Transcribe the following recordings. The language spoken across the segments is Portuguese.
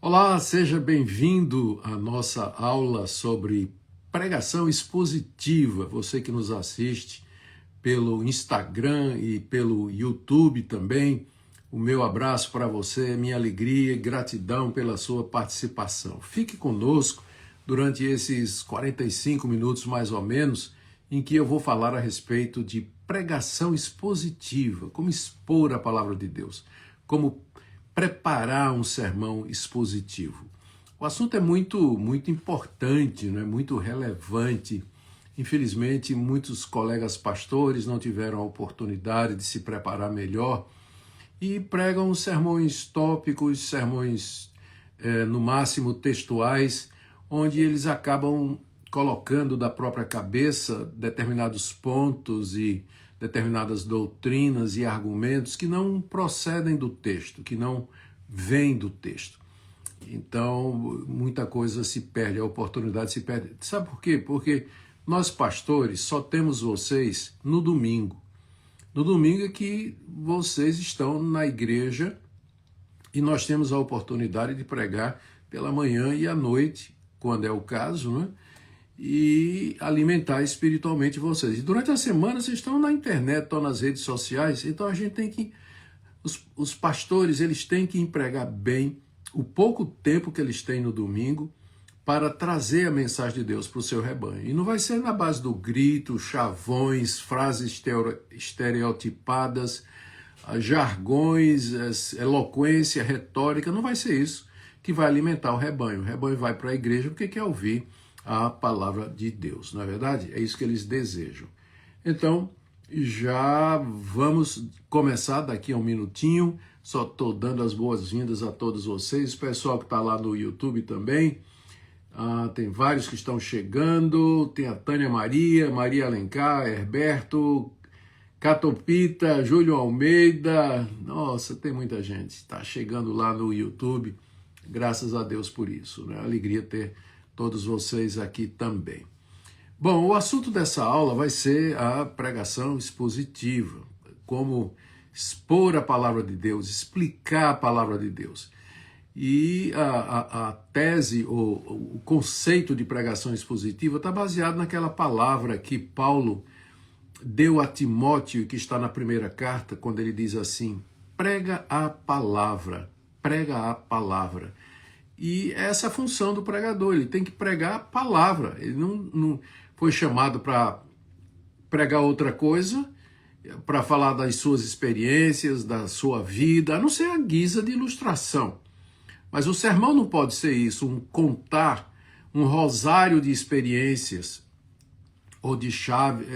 Olá, seja bem-vindo à nossa aula sobre pregação expositiva. Você que nos assiste pelo Instagram e pelo YouTube também, o meu abraço para você, minha alegria e gratidão pela sua participação. Fique conosco durante esses 45 minutos mais ou menos, em que eu vou falar a respeito de pregação expositiva, como expor a palavra de Deus, como preparar um sermão expositivo. O assunto é muito importante, né? Muito relevante. Infelizmente, muitos colegas pastores não tiveram a oportunidade de se preparar melhor e pregam sermões tópicos, sermões no máximo textuais, onde eles acabam colocando da própria cabeça determinados pontos e determinadas doutrinas e argumentos que não procedem do texto, que não vêm do texto. Então, muita coisa se perde, a oportunidade se perde. Sabe por quê? Porque nós pastores só temos vocês no domingo. No domingo é que vocês estão na igreja e nós temos a oportunidade de pregar pela manhã e à noite, quando é o caso, né? E alimentar espiritualmente vocês. E durante a semana vocês estão na internet, estão nas redes sociais, então a gente tem que, os pastores, eles têm que empregar bem o pouco tempo que eles têm no domingo para trazer a mensagem de Deus para o seu rebanho. E não vai ser na base do grito, chavões, frases estereotipadas, jargões, eloquência, retórica, não vai ser isso que vai alimentar o rebanho. O rebanho vai para a igreja porque quer ouvir a palavra de Deus, não é verdade? É isso que eles desejam. Então, já vamos começar daqui a um minutinho, só estou dando as boas-vindas a todos vocês, o pessoal que está lá no YouTube também, tem vários que estão chegando, tem a Tânia Maria, Maria Alencar, Herberto, Catopita, Júlio Almeida, nossa, tem muita gente, está chegando lá no YouTube, graças a Deus por isso, né? Alegria ter todos vocês aqui também. Bom, o assunto dessa aula vai ser a pregação expositiva, como expor a palavra de Deus, explicar a palavra de Deus. E a tese, o conceito de pregação expositiva está baseado naquela palavra que Paulo deu a Timóteo, que está na primeira carta, quando ele diz assim, prega a palavra, prega a palavra. E essa é a função do pregador, ele tem que pregar a palavra, ele não foi chamado para pregar outra coisa, para falar das suas experiências, da sua vida, a não ser a guisa de ilustração. Mas o sermão não pode ser isso, contar um rosário de experiências, ou de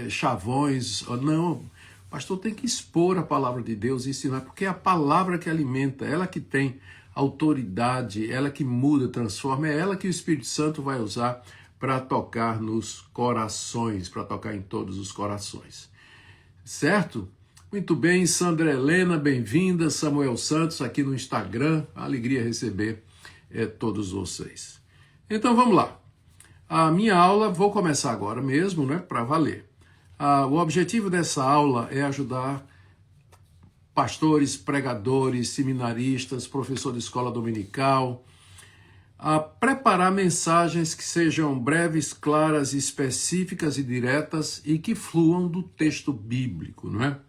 chavões, não. O pastor tem que expor a palavra de Deus e ensinar, porque é a palavra que alimenta, ela que tem autoridade, ela que muda, transforma, é ela que o Espírito Santo vai usar para tocar nos corações, para tocar em todos os corações. Certo? Muito bem, Sandra Helena, bem-vinda, Samuel Santos aqui no Instagram, alegria receber todos vocês. Então vamos lá. A minha aula, vou começar agora mesmo, né, para valer. O objetivo dessa aula é ajudar pastores, pregadores, seminaristas, professor de escola dominical, a preparar mensagens que sejam breves, claras, específicas e diretas e que fluam do texto bíblico, não é?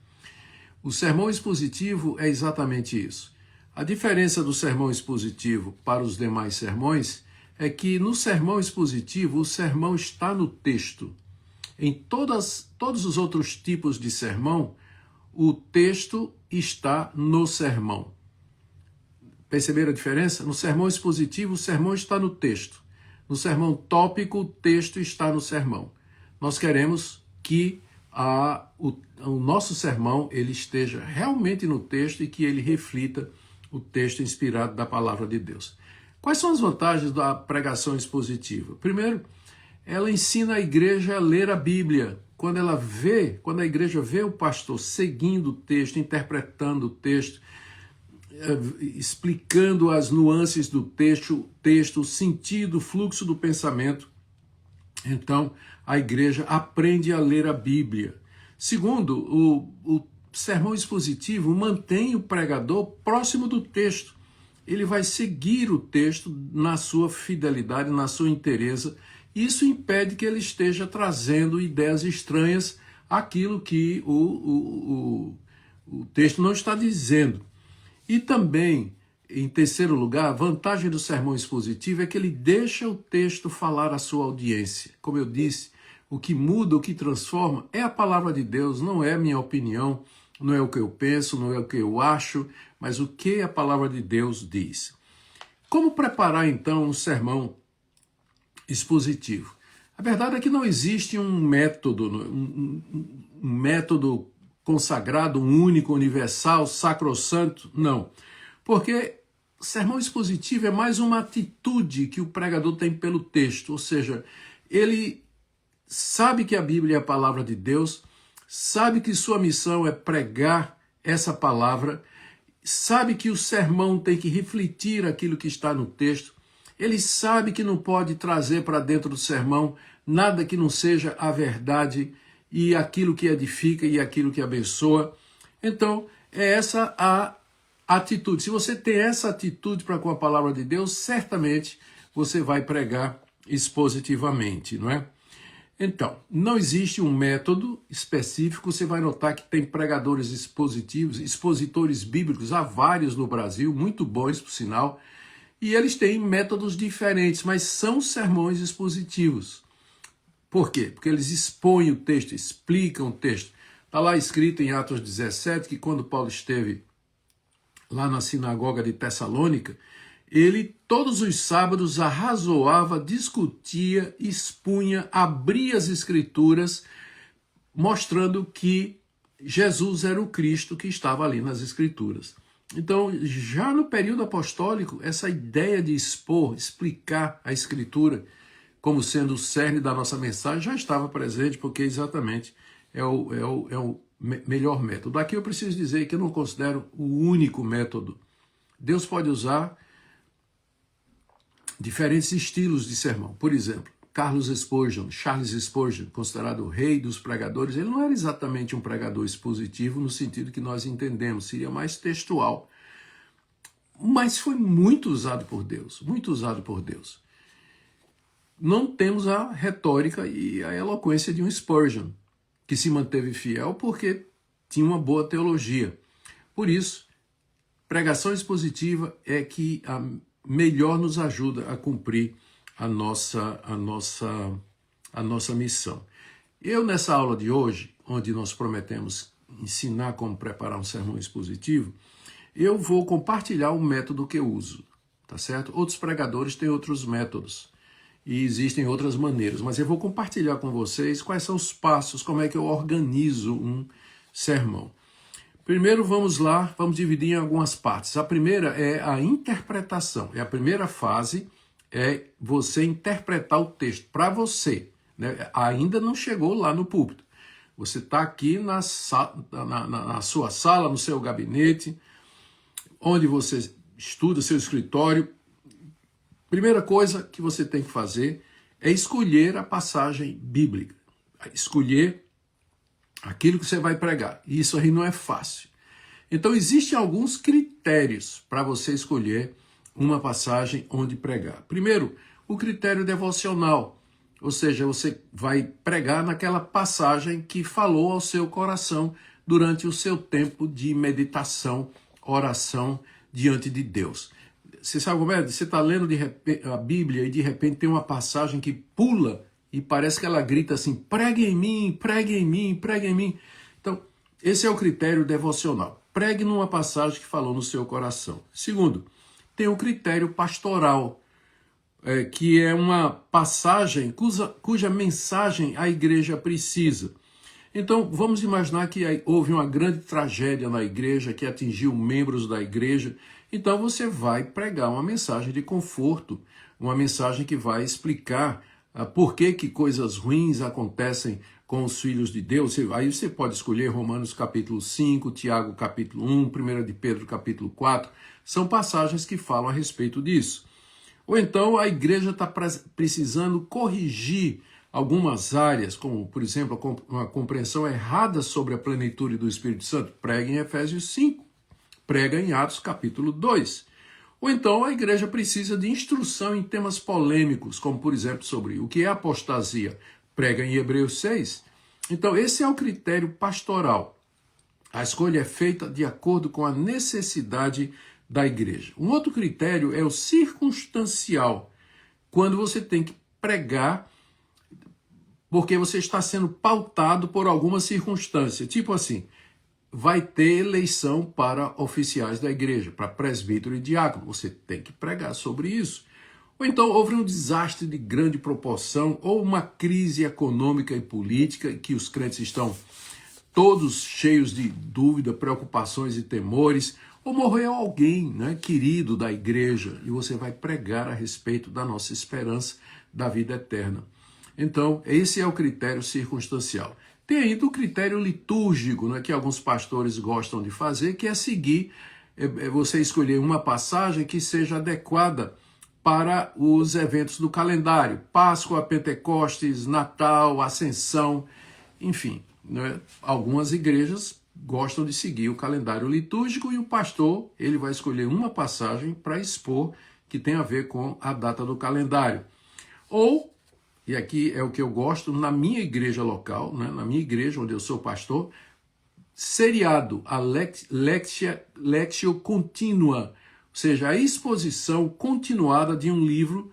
O sermão expositivo é exatamente isso. A diferença do sermão expositivo para os demais sermões é que no sermão expositivo o sermão está no texto. Em todos os outros tipos de sermão, o texto está no sermão. Perceberam a diferença? No sermão expositivo, o sermão está no texto. No sermão tópico, o texto está no sermão. Nós queremos que o nosso sermão ele esteja realmente no texto e que ele reflita o texto inspirado da palavra de Deus. Quais são as vantagens da pregação expositiva? Primeiro, ela ensina a igreja a ler a Bíblia. Quando a igreja vê o pastor seguindo o texto, interpretando o texto, explicando as nuances do texto, o sentido, o fluxo do pensamento, então a igreja aprende a ler a Bíblia. Segundo, o sermão expositivo mantém o pregador próximo do texto. ele vai seguir o texto na sua fidelidade, na sua inteireza. Isso impede que ele esteja trazendo ideias estranhas àquilo que o texto não está dizendo. E também, em terceiro lugar, a vantagem do sermão expositivo é que ele deixa o texto falar à sua audiência. Como eu disse, o que muda, o que transforma é a palavra de Deus, não é a minha opinião, não é o que eu penso, não é o que eu acho, mas o que a palavra de Deus diz. Como preparar, então, um sermão expositivo? A verdade é que não existe um método, um método consagrado, um único, universal, sacrossanto, não. Porque sermão expositivo é mais uma atitude que o pregador tem pelo texto, ou seja, ele sabe que a Bíblia é a palavra de Deus, sabe que sua missão é pregar essa palavra, sabe que o sermão tem que refletir aquilo que está no texto, ele sabe que não pode trazer para dentro do sermão nada que não seja a verdade e aquilo que edifica e aquilo que abençoa. Então, é essa a atitude. Se você tem essa atitude para com a palavra de Deus, certamente você vai pregar expositivamente, não é? Então, não existe um método específico. Você vai notar que tem pregadores expositivos, expositores bíblicos, há vários no Brasil, muito bons, por sinal, e eles têm métodos diferentes, mas são sermões expositivos. Por quê? Porque eles expõem o texto, explicam o texto. Está lá escrito em Atos 17 que quando Paulo esteve lá na sinagoga de Tessalônica, ele todos os sábados arrazoava, discutia, expunha, abria as escrituras, mostrando que Jesus era o Cristo que estava ali nas escrituras. Então, já no período apostólico, essa ideia de expor, explicar a escritura como sendo o cerne da nossa mensagem já estava presente, porque exatamente é o melhor método. Aqui eu preciso dizer que eu não considero o único método. Deus pode usar diferentes estilos de sermão. Por exemplo, Charles Spurgeon, considerado o rei dos pregadores, ele não era exatamente um pregador expositivo no sentido que nós entendemos, seria mais textual. Mas foi muito usado por Deus, muito usado por Deus. Não temos a retórica e a eloquência de um Spurgeon, que se manteve fiel porque tinha uma boa teologia. Por isso, pregação expositiva é que melhor nos ajuda a cumprir a nossa missão. Eu, nessa aula de hoje, onde nós prometemos ensinar como preparar um sermão expositivo, eu vou compartilhar o método que eu uso, tá certo? Outros pregadores têm outros métodos e existem outras maneiras, mas eu vou compartilhar com vocês quais são os passos, como é que eu organizo um sermão. Primeiro, vamos lá, vamos dividir em algumas partes. A primeira é a interpretação. A primeira fase é você interpretar o texto para você, né? Ainda não chegou lá no púlpito. Você está aqui na sua sala, no seu gabinete, onde você estuda, seu escritório. Primeira coisa que você tem que fazer é escolher a passagem bíblica. Escolher aquilo que você vai pregar. E isso aí não é fácil. Então, existem alguns critérios para você escolher uma passagem onde pregar. Primeiro, o critério devocional. Ou seja, você vai pregar naquela passagem que falou ao seu coração durante o seu tempo de meditação, oração diante de Deus. Você sabe como é? Você está lendo a Bíblia e de repente tem uma passagem que pula e parece que ela grita assim, pregue em mim, pregue em mim, pregue em mim. Então, esse é o critério devocional. Pregue numa passagem que falou no seu coração. Segundo, tem o critério pastoral, que é uma passagem cuja mensagem a igreja precisa. Então, vamos imaginar que houve uma grande tragédia na igreja que atingiu membros da igreja. Então, você vai pregar uma mensagem de conforto, uma mensagem que vai explicar por que coisas ruins acontecem com os filhos de Deus. Aí você pode escolher Romanos capítulo 5, Tiago capítulo 1, 1 de Pedro capítulo 4. São passagens que falam a respeito disso. Ou então a igreja está precisando corrigir algumas áreas, como, por exemplo, uma compreensão errada sobre a plenitude do Espírito Santo. Prega em Efésios 5, prega em Atos capítulo 2. Ou então a igreja precisa de instrução em temas polêmicos, como por exemplo sobre o que é apostasia, prega em Hebreus 6. Então esse é o critério pastoral. A escolha é feita de acordo com a necessidade da igreja. Um outro critério é o circunstancial, quando você tem que pregar porque você está sendo pautado por alguma circunstância. Tipo assim, vai ter eleição para oficiais da igreja, para presbítero e diácono. Você tem que pregar sobre isso. Ou então houve um desastre de grande proporção, ou uma crise econômica e política, que os crentes estão todos cheios de dúvida, preocupações e temores, ou morreu alguém, né, querido da igreja, e você vai pregar a respeito da nossa esperança da vida eterna. Então, esse é o critério circunstancial. Tem ainda o critério litúrgico, né, que alguns pastores gostam de fazer, que é seguir, você escolher uma passagem que seja adequada para os eventos do calendário. Páscoa, Pentecostes, Natal, Ascensão, enfim. Né, algumas igrejas gostam de seguir o calendário litúrgico e o pastor ele vai escolher uma passagem para expor que tem a ver com a data do calendário. Ou, e aqui é o que eu gosto, na minha igreja local, né, na minha igreja onde eu sou pastor, seriado, a lectio continua, ou seja, a exposição continuada de um livro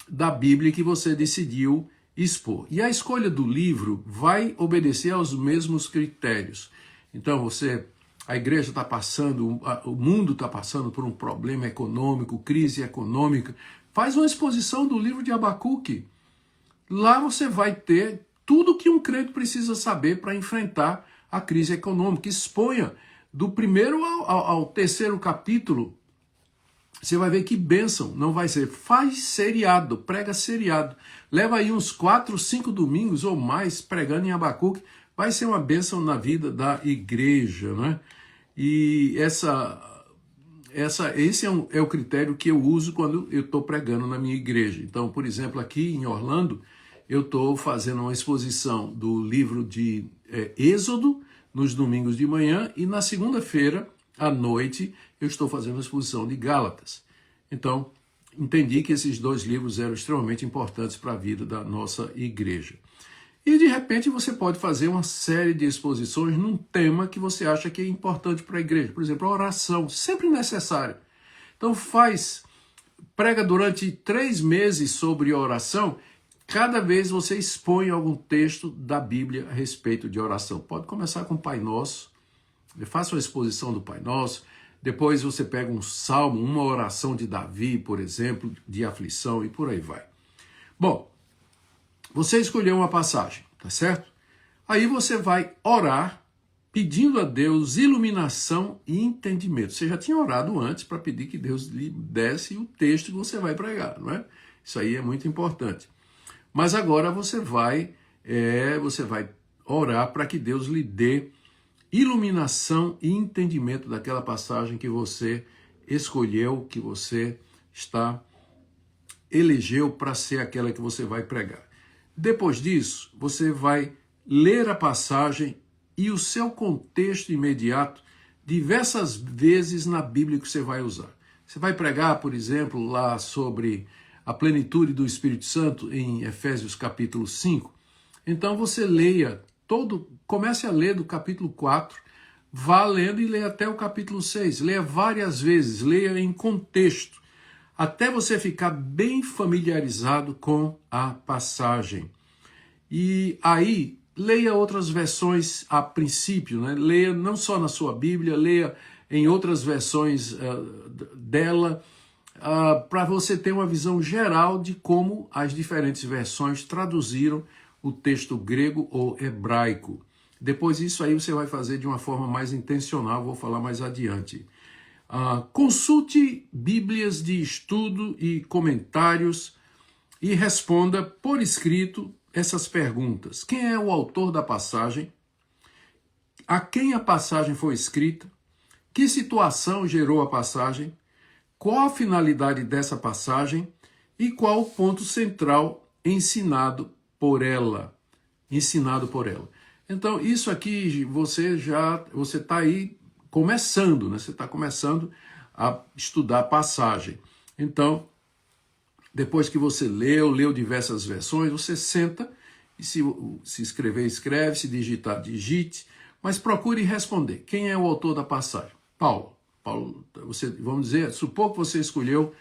da Bíblia que você decidiu expor. E a escolha do livro vai obedecer aos mesmos critérios. Então, a igreja está passando, o mundo está passando por um problema econômico, crise econômica, faz uma exposição do livro de Abacuque. Lá você vai ter tudo que um crente precisa saber para enfrentar a crise econômica. Exponha do primeiro ao terceiro capítulo. Você vai ver que bênção, não vai ser. Faz seriado, prega seriado. Leva aí uns 4, 5 domingos ou mais pregando em Abacuque. Vai ser uma bênção na vida da igreja, né? E esse é o critério que eu uso quando eu estou pregando na minha igreja. Então, por exemplo, aqui em Orlando, eu estou fazendo uma exposição do livro de Êxodo nos domingos de manhã e na segunda-feira, à noite, eu estou fazendo uma exposição de Gálatas. Então, entendi que esses dois livros eram extremamente importantes para a vida da nossa igreja. E, de repente, você pode fazer uma série de exposições num tema que você acha que é importante para a igreja. Por exemplo, a oração, sempre necessário. Então, prega durante 3 meses sobre oração. Cada vez você expõe algum texto da Bíblia a respeito de oração. Pode começar com o Pai Nosso, faça uma exposição do Pai Nosso, depois você pega um salmo, uma oração de Davi, por exemplo, de aflição e por aí vai. Bom, você escolheu uma passagem, tá certo? Aí você vai orar pedindo a Deus iluminação e entendimento. Você já tinha orado antes para pedir que Deus lhe desse o texto que você vai pregar, não é? Isso aí é muito importante. Mas agora você vai orar para que Deus lhe dê iluminação e entendimento daquela passagem que você escolheu, que você elegeu para ser aquela que você vai pregar. Depois disso, você vai ler a passagem e o seu contexto imediato diversas vezes na Bíblia que você vai usar. Você vai pregar, por exemplo, lá sobre a plenitude do Espírito Santo em Efésios capítulo 5. Então você comece a ler do capítulo 4, vá lendo e leia até o capítulo 6. Leia várias vezes, leia em contexto, até você ficar bem familiarizado com a passagem. E aí, leia outras versões a princípio, né? Leia não só na sua Bíblia, leia em outras versões dela, para você ter uma visão geral de como as diferentes versões traduziram o texto grego ou hebraico. Depois isso aí você vai fazer de uma forma mais intencional, vou falar mais adiante. Consulte Bíblias de estudo e comentários e responda por escrito essas perguntas. Quem é o autor da passagem? A quem a passagem foi escrita? Que situação gerou a passagem? Qual a finalidade dessa passagem? E qual o ponto central ensinado por ela? Então, isso aqui você está aí começando, né? Você está começando a estudar a passagem. Então, depois que você leu diversas versões, você senta e se escrever, escreve, se digitar, digite, mas procure responder. Quem é o autor da passagem? Paulo. Vamos dizer, supor que você escolheu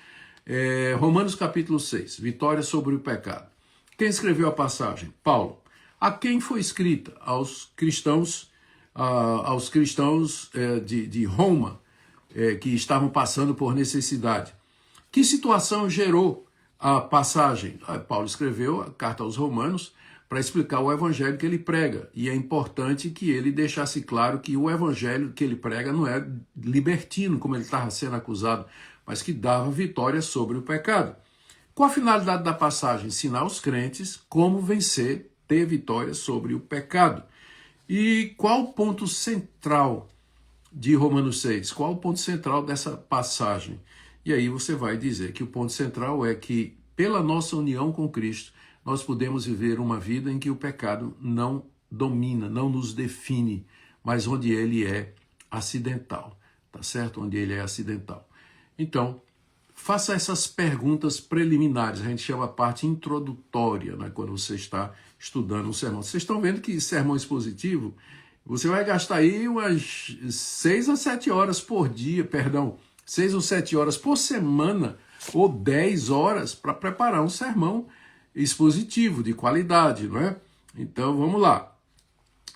Romanos capítulo 6, vitória sobre o pecado. Quem escreveu a passagem? Paulo. A quem foi escrita? Aos cristãos de Roma, que estavam passando por necessidade. Que situação gerou a passagem? Paulo escreveu a carta aos Romanos para explicar o evangelho que ele prega. E é importante que ele deixasse claro que o evangelho que ele prega não é libertino, como ele estava sendo acusado, mas que dava vitória sobre o pecado. Qual a finalidade da passagem? Ensinar aos crentes como vencer, ter vitória sobre o pecado. E qual o ponto central de Romanos 6? Qual o ponto central dessa passagem? E aí você vai dizer que o ponto central é que, pela nossa união com Cristo, nós podemos viver uma vida em que o pecado não domina, não nos define, mas onde ele é acidental, tá certo? Onde ele é acidental. Então, faça essas perguntas preliminares, a gente chama a parte introdutória, né, quando você está estudando um sermão. Vocês estão vendo que sermão expositivo, você vai gastar aí umas 6 a 7 horas por dia, 6 ou 7 horas por semana, ou 10 horas para preparar um sermão expositivo, de qualidade, não é? Então, vamos lá.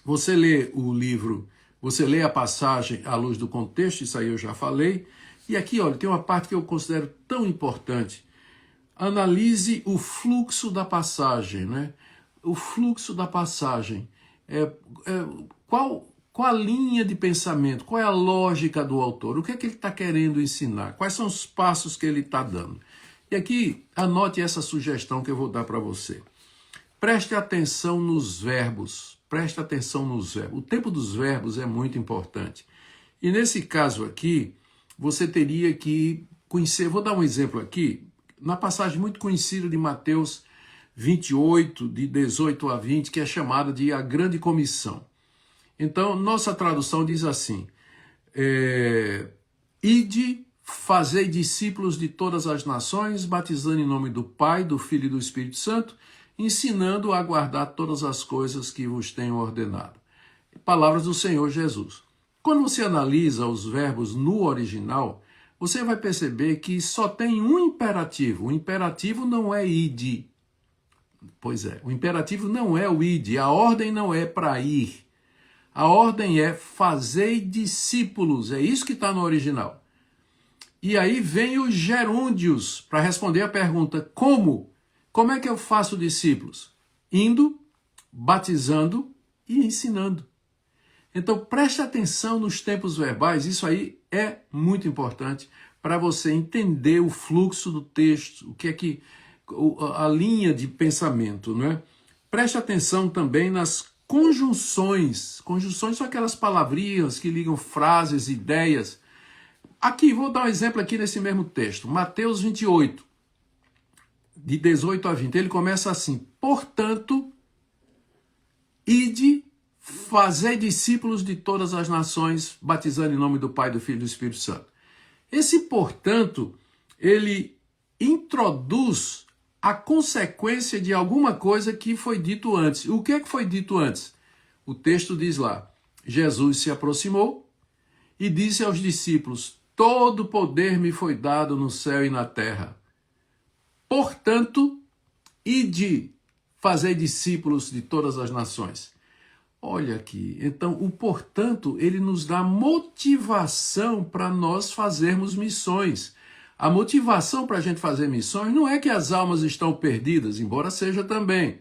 Você lê o livro, você lê a passagem à luz do contexto, isso aí eu já falei. E aqui, olha, tem uma parte que eu considero tão importante. Analise o fluxo da passagem, né? O fluxo da passagem. Qual a linha de pensamento? Qual é a lógica do autor? O que é que ele está querendo ensinar? Quais são os passos que ele está dando? E aqui, anote essa sugestão que eu vou dar para você. Preste atenção nos verbos. Preste atenção nos verbos. O tempo dos verbos é muito importante. E nesse caso aqui, você teria que conhecer, vou dar um exemplo aqui, na passagem muito conhecida de Mateus 28, de 18 a 20, que é chamada de a Grande Comissão. Então, nossa tradução diz assim, ide, fazei discípulos de todas as nações, batizando em nome do Pai, do Filho e do Espírito Santo, ensinando a guardar todas as coisas que vos tenho ordenado. Palavras do Senhor Jesus. Quando você analisa os verbos no original, você vai perceber que só tem um imperativo. O imperativo não é ide. Pois é, o imperativo não é o ide. A ordem não é para ir. A ordem é fazei discípulos. É isso que está no original. E aí vem os gerúndios para responder a pergunta como? Como é que eu faço discípulos? Indo, batizando e ensinando. Então, preste atenção nos tempos verbais, isso aí é muito importante para você entender o fluxo do texto, o que é que a linha de pensamento, não é? Preste atenção também nas conjunções. Conjunções são aquelas palavrinhas que ligam frases, ideias. Aqui, vou dar um exemplo aqui nesse mesmo texto, Mateus 28, de 18 a 20. Ele começa assim, portanto, ide, fazei discípulos de todas as nações, batizando em nome do Pai, do Filho e do Espírito Santo. Esse, portanto, ele introduz a consequência de alguma coisa que foi dito antes. O que é que foi dito antes? O texto diz lá, Jesus se aproximou e disse aos discípulos, todo poder me foi dado no céu e na terra. Portanto, ide, fazei discípulos de todas as nações. Olha aqui, então o portanto, ele nos dá motivação para nós fazermos missões. A motivação para a gente fazer missões não é que as almas estão perdidas, embora seja também.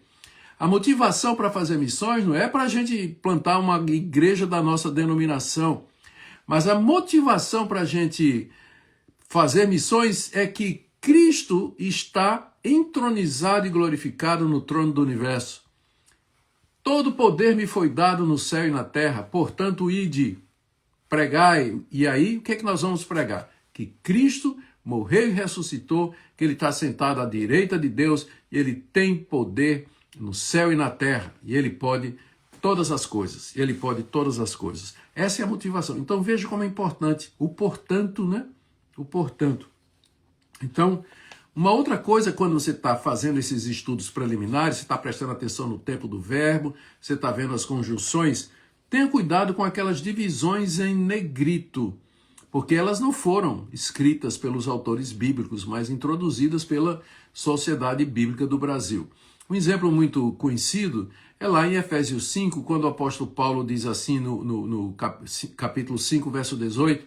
A motivação para fazer missões não é para a gente plantar uma igreja da nossa denominação, mas a motivação para a gente fazer missões é que Cristo está entronizado e glorificado no trono do universo. Todo poder me foi dado no céu e na terra, portanto, ide, pregai. E aí, o que é que nós vamos pregar? Que Cristo morreu e ressuscitou, que ele está sentado à direita de Deus, e ele tem poder no céu e na terra, e ele pode todas as coisas, ele pode todas as coisas. Essa é a motivação. Então, veja como é importante o portanto, né? O portanto. Então, uma outra coisa, quando você está fazendo esses estudos preliminares, você está prestando atenção no tempo do verbo, você está vendo as conjunções, tenha cuidado com aquelas divisões em negrito, porque elas não foram escritas pelos autores bíblicos, mas introduzidas pela Sociedade Bíblica do Brasil. Um exemplo muito conhecido é lá em Efésios 5, quando o apóstolo Paulo diz assim no capítulo 5, verso 18,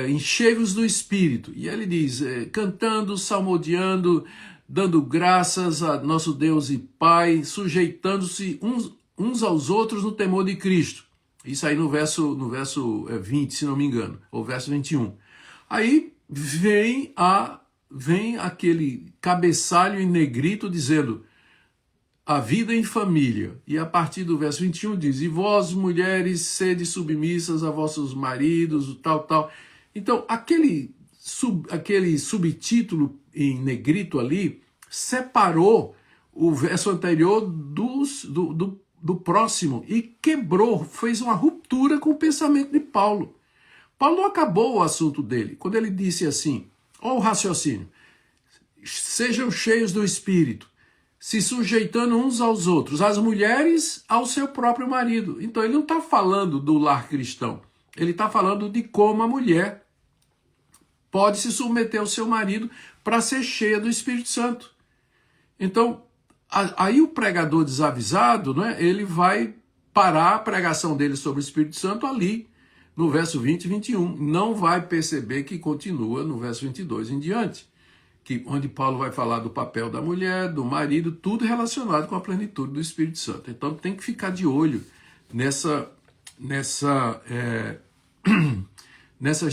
enchei-vos do Espírito. E ele diz, cantando, salmodiando, dando graças a nosso Deus e Pai, sujeitando-se uns aos outros no temor de Cristo. Isso aí no verso 20, se não me engano, ou verso 21. Aí vem aquele cabeçalho em negrito dizendo a vida em família. E a partir do verso 21 diz, e vós, mulheres, sede submissas a vossos maridos, tal. Então, aquele subtítulo em negrito ali separou o verso anterior do próximo e quebrou, fez uma ruptura com o pensamento de Paulo. Paulo não acabou o assunto dele, quando ele disse assim, olha o raciocínio, sejam cheios do Espírito, se sujeitando uns aos outros, as mulheres ao seu próprio marido. Então ele não está falando do lar cristão, ele está falando de como a mulher pode se submeter ao seu marido para ser cheia do Espírito Santo. Então, aí o pregador desavisado, né, ele vai parar a pregação dele sobre o Espírito Santo ali, no verso 20 e 21. Não vai perceber que continua no verso 22 em diante, onde Paulo vai falar do papel da mulher, do marido, tudo relacionado com a plenitude do Espírito Santo. Então tem que ficar de olho nessas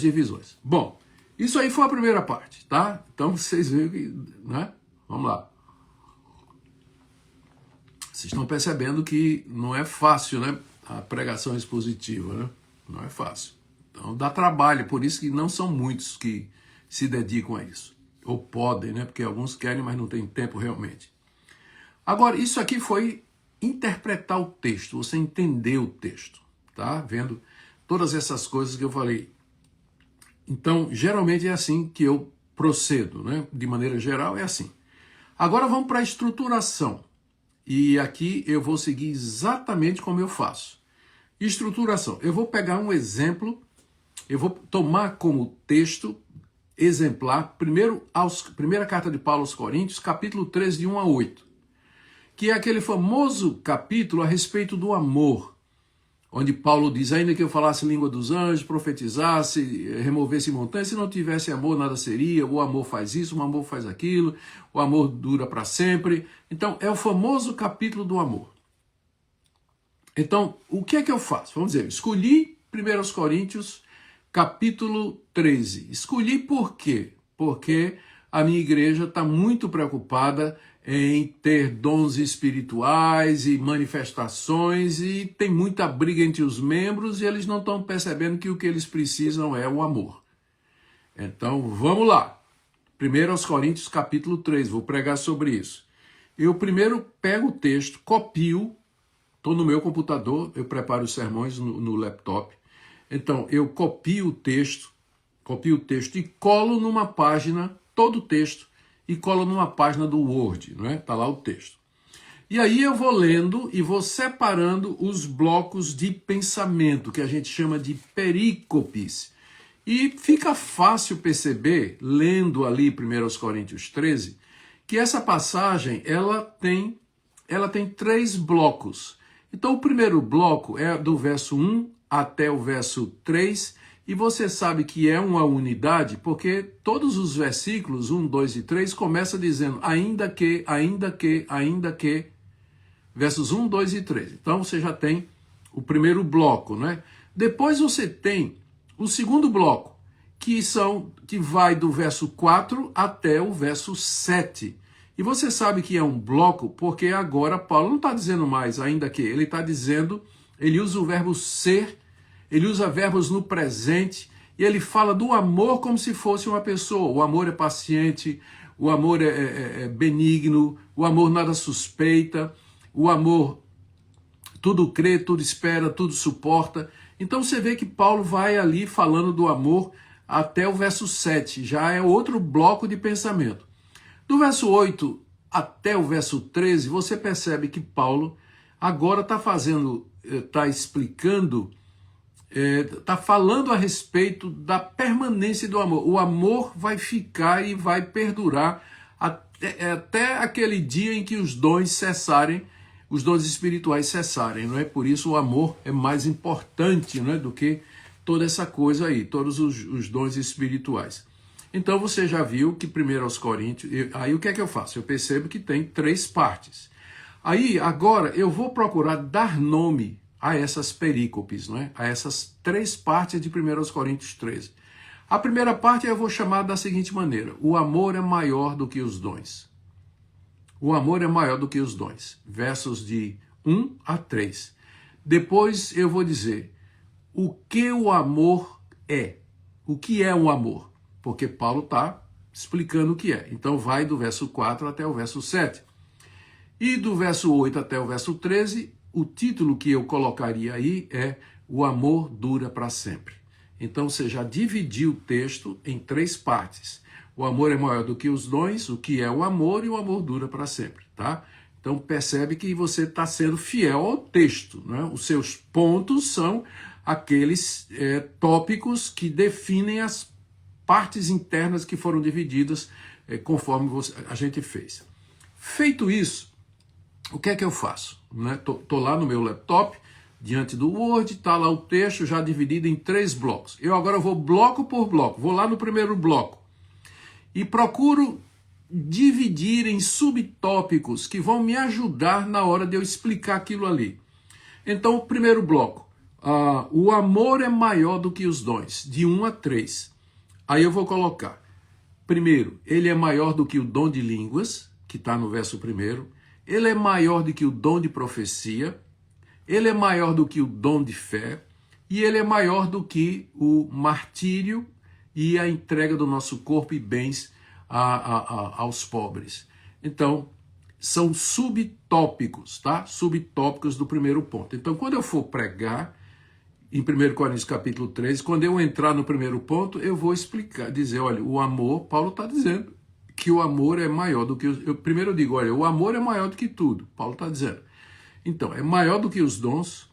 divisões. Bom, isso aí foi a primeira parte, tá? Então vocês veem que, né? Vamos lá. Vocês estão percebendo que não é fácil, né? A pregação expositiva, né? Não é fácil. Então dá trabalho, por isso que não são muitos que se dedicam a isso. Ou podem, né? Porque alguns querem, mas não tem tempo realmente. Agora, isso aqui foi interpretar o texto, você entender o texto, tá? Vendo todas essas coisas que eu falei. Então, geralmente é assim que eu procedo, né? De maneira geral é assim. Agora vamos para a estruturação. E aqui eu vou seguir exatamente como eu faço. Estruturação. Eu vou pegar um exemplo, eu vou tomar como texto exemplar, primeira carta de Paulo aos Coríntios, capítulo 3, de 1 a 8, que é aquele famoso capítulo a respeito do amor, onde Paulo diz, ainda que eu falasse língua dos anjos, profetizasse, removesse montanhas, se não tivesse amor, nada seria, o amor faz isso, o amor faz aquilo, o amor dura para sempre. Então, é o famoso capítulo do amor. Então, o que é que eu faço? Vamos dizer, escolhi 1 Coríntios, capítulo 13. Escolhi por quê? Porque a minha igreja está muito preocupada em ter dons espirituais e manifestações e tem muita briga entre os membros e eles não estão percebendo que o que eles precisam é o amor. Então, vamos lá. 1 Coríntios, capítulo 3, vou pregar sobre isso. Eu primeiro pego o texto, copio, estou no meu computador, eu preparo os sermões no laptop. Então, eu copio o texto e colo numa página, todo o texto, e colo numa página do Word, não é? Está lá o texto. E aí eu vou lendo e vou separando os blocos de pensamento, que a gente chama de perícopes. E fica fácil perceber, lendo ali 1 Coríntios 13, que essa passagem ela tem 3 blocos. Então o primeiro bloco é do verso 1 até o verso 3, e você sabe que é uma unidade, porque todos os versículos, 1, 2 e 3, começam dizendo ainda que, versos 1, 2 e 3. Então você já tem o primeiro bloco, né? Depois você tem o segundo bloco, que vai do verso 4 até o verso 7. E você sabe que é um bloco, porque agora Paulo não está dizendo mais ainda que, ele está dizendo, ele usa o verbo ser, ele usa verbos no presente, e ele fala do amor como se fosse uma pessoa. O amor é paciente, o amor é benigno, o amor nada suspeita, o amor tudo crê, tudo espera, tudo suporta. Então você vê que Paulo vai ali falando do amor até o verso 7, já é outro bloco de pensamento. Do verso 8 até o verso 13, você percebe que Paulo agora está explicando, está falando a respeito da permanência do amor. O amor vai ficar e vai perdurar até aquele dia em que os dons cessarem, os dons espirituais cessarem, não é? Por isso o amor é mais importante, não é, do que toda essa coisa aí, todos os dons espirituais. Então você já viu que 1 aos Coríntios, aí o que é que eu faço? Eu percebo que tem 3 partes. Aí agora eu vou procurar dar nome a essas perícopes, não é? A essas 3 partes de 1 aos Coríntios 13. A primeira parte eu vou chamar da seguinte maneira: o amor é maior do que os dons. O amor é maior do que os dons. Versos de 1 a 3. Depois eu vou dizer o que o amor é. O que é o amor? Porque Paulo está explicando o que é. Então vai do verso 4 até o verso 7. E do verso 8 até o verso 13, o título que eu colocaria aí é O amor dura para sempre. Então você já dividiu o texto em 3 partes. O amor é maior do que os dons, o que é o amor, e o amor dura para sempre, tá? Então percebe que você está sendo fiel ao texto, né? Os seus pontos são aqueles tópicos que definem as partes internas que foram divididas conforme a gente fez. Feito isso, o que é que eu faço? Tô lá no meu laptop, diante do Word, está lá o texto já dividido em 3 blocos. Eu agora vou bloco por bloco, vou lá no primeiro bloco e procuro dividir em subtópicos que vão me ajudar na hora de eu explicar aquilo ali. Então, o primeiro bloco, o amor é maior do que os dons, de 1 a 3. Aí eu vou colocar, primeiro, ele é maior do que o dom de línguas, que está no verso 1. Ele é maior do que o dom de profecia. Ele é maior do que o dom de fé. E ele é maior do que o martírio e a entrega do nosso corpo e bens aos pobres. Então, são subtópicos, tá? Subtópicos do primeiro ponto. Então, quando eu for pregar em 1 Coríntios capítulo 13, quando eu entrar no primeiro ponto, eu vou explicar, dizer, olha, o amor, Paulo está dizendo que o amor é maior do que... Primeiro eu digo, olha, o amor é maior do que tudo, Paulo está dizendo. Então, é maior do que os dons,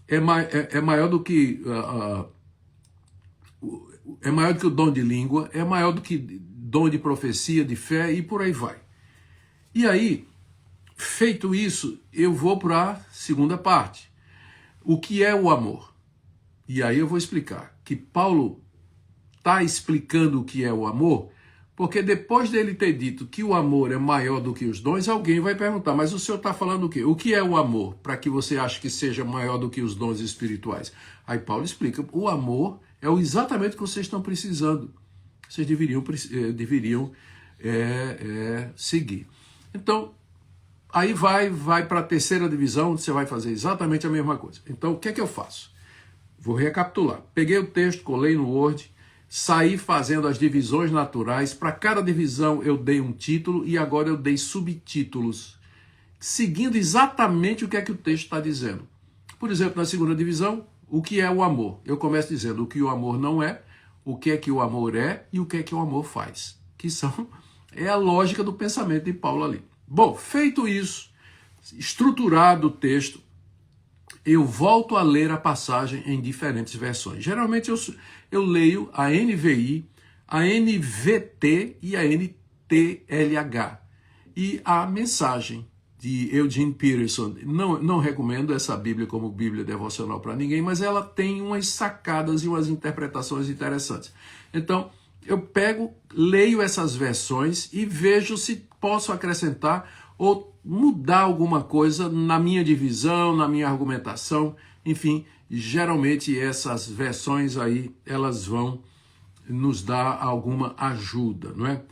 é maior do que... é maior do que o dom de língua, é maior do que dom de profecia, de fé, e por aí vai. E aí, feito isso, eu vou para a segunda parte. O que é o amor? E aí eu vou explicar que Paulo está explicando o que é o amor, porque depois dele ter dito que o amor é maior do que os dons, alguém vai perguntar, mas o senhor está falando o quê? O que é o amor, para que você ache que seja maior do que os dons espirituais? Aí Paulo explica, o amor é exatamente o que vocês estão precisando. Vocês deveriam seguir. Então, aí vai para a terceira divisão, onde você vai fazer exatamente a mesma coisa. Então, o que é que eu faço? Vou recapitular. Peguei o texto, colei no Word, saí fazendo as divisões naturais. Para cada divisão eu dei um título e agora eu dei subtítulos, seguindo exatamente o que é que o texto está dizendo. Por exemplo, na segunda divisão, o que é o amor? Eu começo dizendo o que o amor não é, o que é que o amor é e o que é que o amor faz. Que é a lógica do pensamento de Paulo ali. Bom, feito isso, estruturado o texto, eu volto a ler a passagem em diferentes versões. Geralmente eu leio a NVI, a NVT e a NTLH. E a mensagem de Eugene Peterson, não recomendo essa Bíblia como Bíblia devocional para ninguém, mas ela tem umas sacadas e umas interpretações interessantes. Então, eu pego, leio essas versões e vejo se posso acrescentar ou mudar alguma coisa na minha divisão, na minha argumentação, enfim, geralmente essas versões aí, elas vão nos dar alguma ajuda, não é?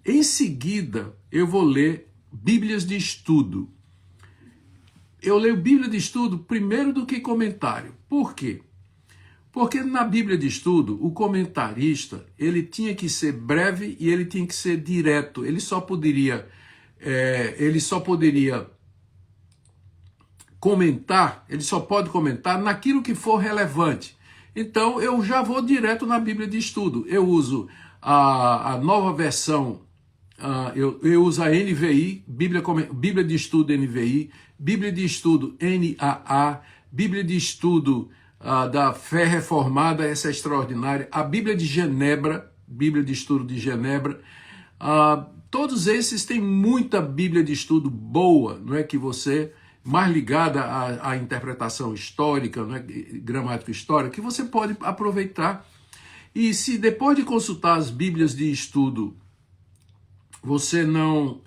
Em seguida, eu vou ler Bíblias de estudo. Eu leio Bíblia de estudo primeiro do que comentário. Por quê? Porque na Bíblia de estudo, o comentarista, ele tinha que ser breve e ele tinha que ser direto. Ele só poderia comentar, ele só pode comentar naquilo que for relevante. Então eu já vou direto na Bíblia de Estudo. Eu uso a nova versão, eu uso a NVI, Bíblia de Estudo NVI, Bíblia de Estudo NAA, Bíblia de Estudo da Fé Reformada, essa é extraordinária, a Bíblia de Genebra, Bíblia de Estudo de Genebra. Todos esses têm muita Bíblia de Estudo boa, não é, que você, mais ligada à interpretação histórica, não é, gramática histórica, que você pode aproveitar. E se depois de consultar as Bíblias de Estudo, você não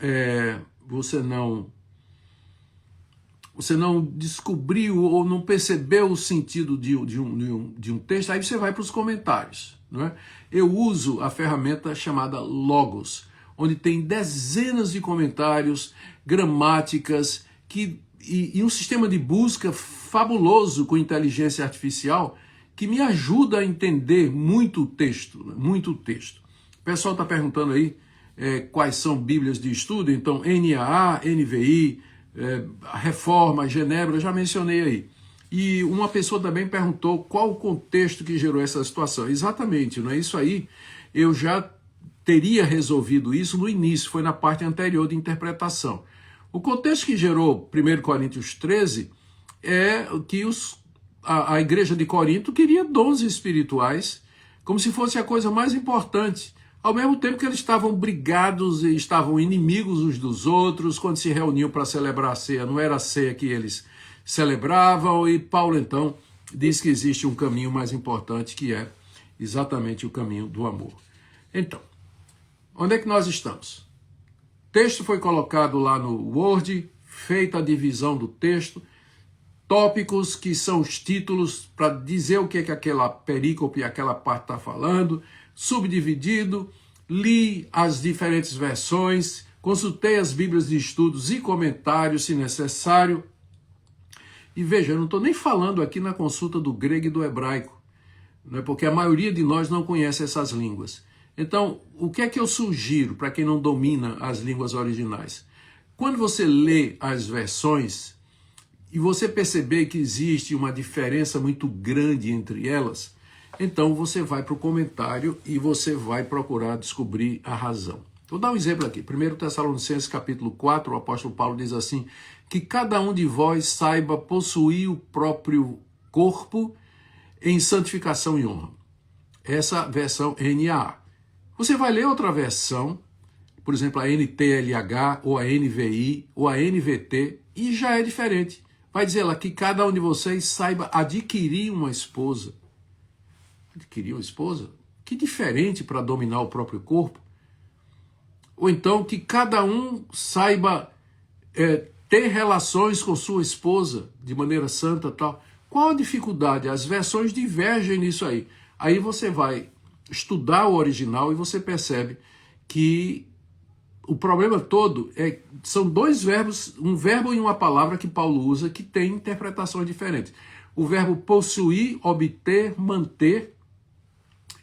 descobriu ou não percebeu o sentido de um texto, aí você vai para os comentários. Não é? Eu uso a ferramenta chamada Logos, onde tem dezenas de comentários, gramáticas, e um sistema de busca fabuloso com inteligência artificial que me ajuda a entender muito o texto, né? Muito o texto. O pessoal está perguntando aí quais são Bíblias de Estudo, então NAA, NVI, Reforma, Genebra, eu já mencionei aí. E uma pessoa também perguntou qual o contexto que gerou essa situação. Exatamente, não é isso aí? Eu já teria resolvido isso no início, foi na parte anterior de interpretação. O contexto que gerou 1 Coríntios 13 é que a igreja de Corinto queria dons espirituais, como se fosse a coisa mais importante. Ao mesmo tempo que eles estavam brigados e estavam inimigos uns dos outros, quando se reuniam para celebrar a ceia, não era a ceia que eles celebravam, e Paulo então diz que existe um caminho mais importante, que é exatamente o caminho do amor. Então, onde é que nós estamos? O texto foi colocado lá no Word, feita a divisão do texto, tópicos que são os títulos para dizer o que é que aquela perícope, aquela parte está falando, subdividido, li as diferentes versões, consultei as Bíblias de Estudos e comentários, se necessário. E veja, eu não estou nem falando aqui na consulta do grego e do hebraico, né, porque a maioria de nós não conhece essas línguas. Então, o que é que eu sugiro para quem não domina as línguas originais? Quando você lê as versões e você perceber que existe uma diferença muito grande entre elas, então você vai para o comentário e você vai procurar descobrir a razão. Vou dar um exemplo aqui. 1 Tessalonicenses capítulo 4, o apóstolo Paulo diz assim, que cada um de vós saiba possuir o próprio corpo em santificação e honra. Essa versão NAA. Você vai ler outra versão, por exemplo, a NTLH, ou a NVI, ou a NVT, e já é diferente. Vai dizer lá que cada um de vocês saiba adquirir uma esposa. Adquirir uma esposa? Que diferente para dominar o próprio corpo. Ou então que cada um saiba ter relações com sua esposa de maneira santa e tal. Qual a dificuldade? As versões divergem nisso aí. Aí você vai estudar o original e você percebe que o problema todo são dois verbos, um verbo e uma palavra que Paulo usa que tem interpretações diferentes. O verbo possuir, obter, manter,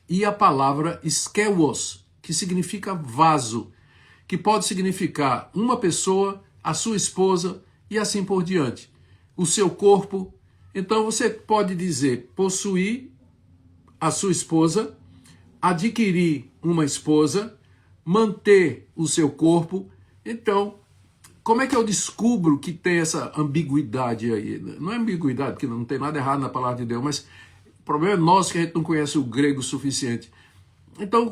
e a palavra skeuos, que significa vaso, que pode significar uma pessoa, a sua esposa e assim por diante. O seu corpo. Então você pode dizer possuir a sua esposa, adquirir uma esposa, manter o seu corpo. Então, como é que eu descubro que tem essa ambiguidade aí? Não é ambiguidade, porque não tem nada errado na palavra de Deus, mas o problema é nosso que a gente não conhece o grego o suficiente. Então,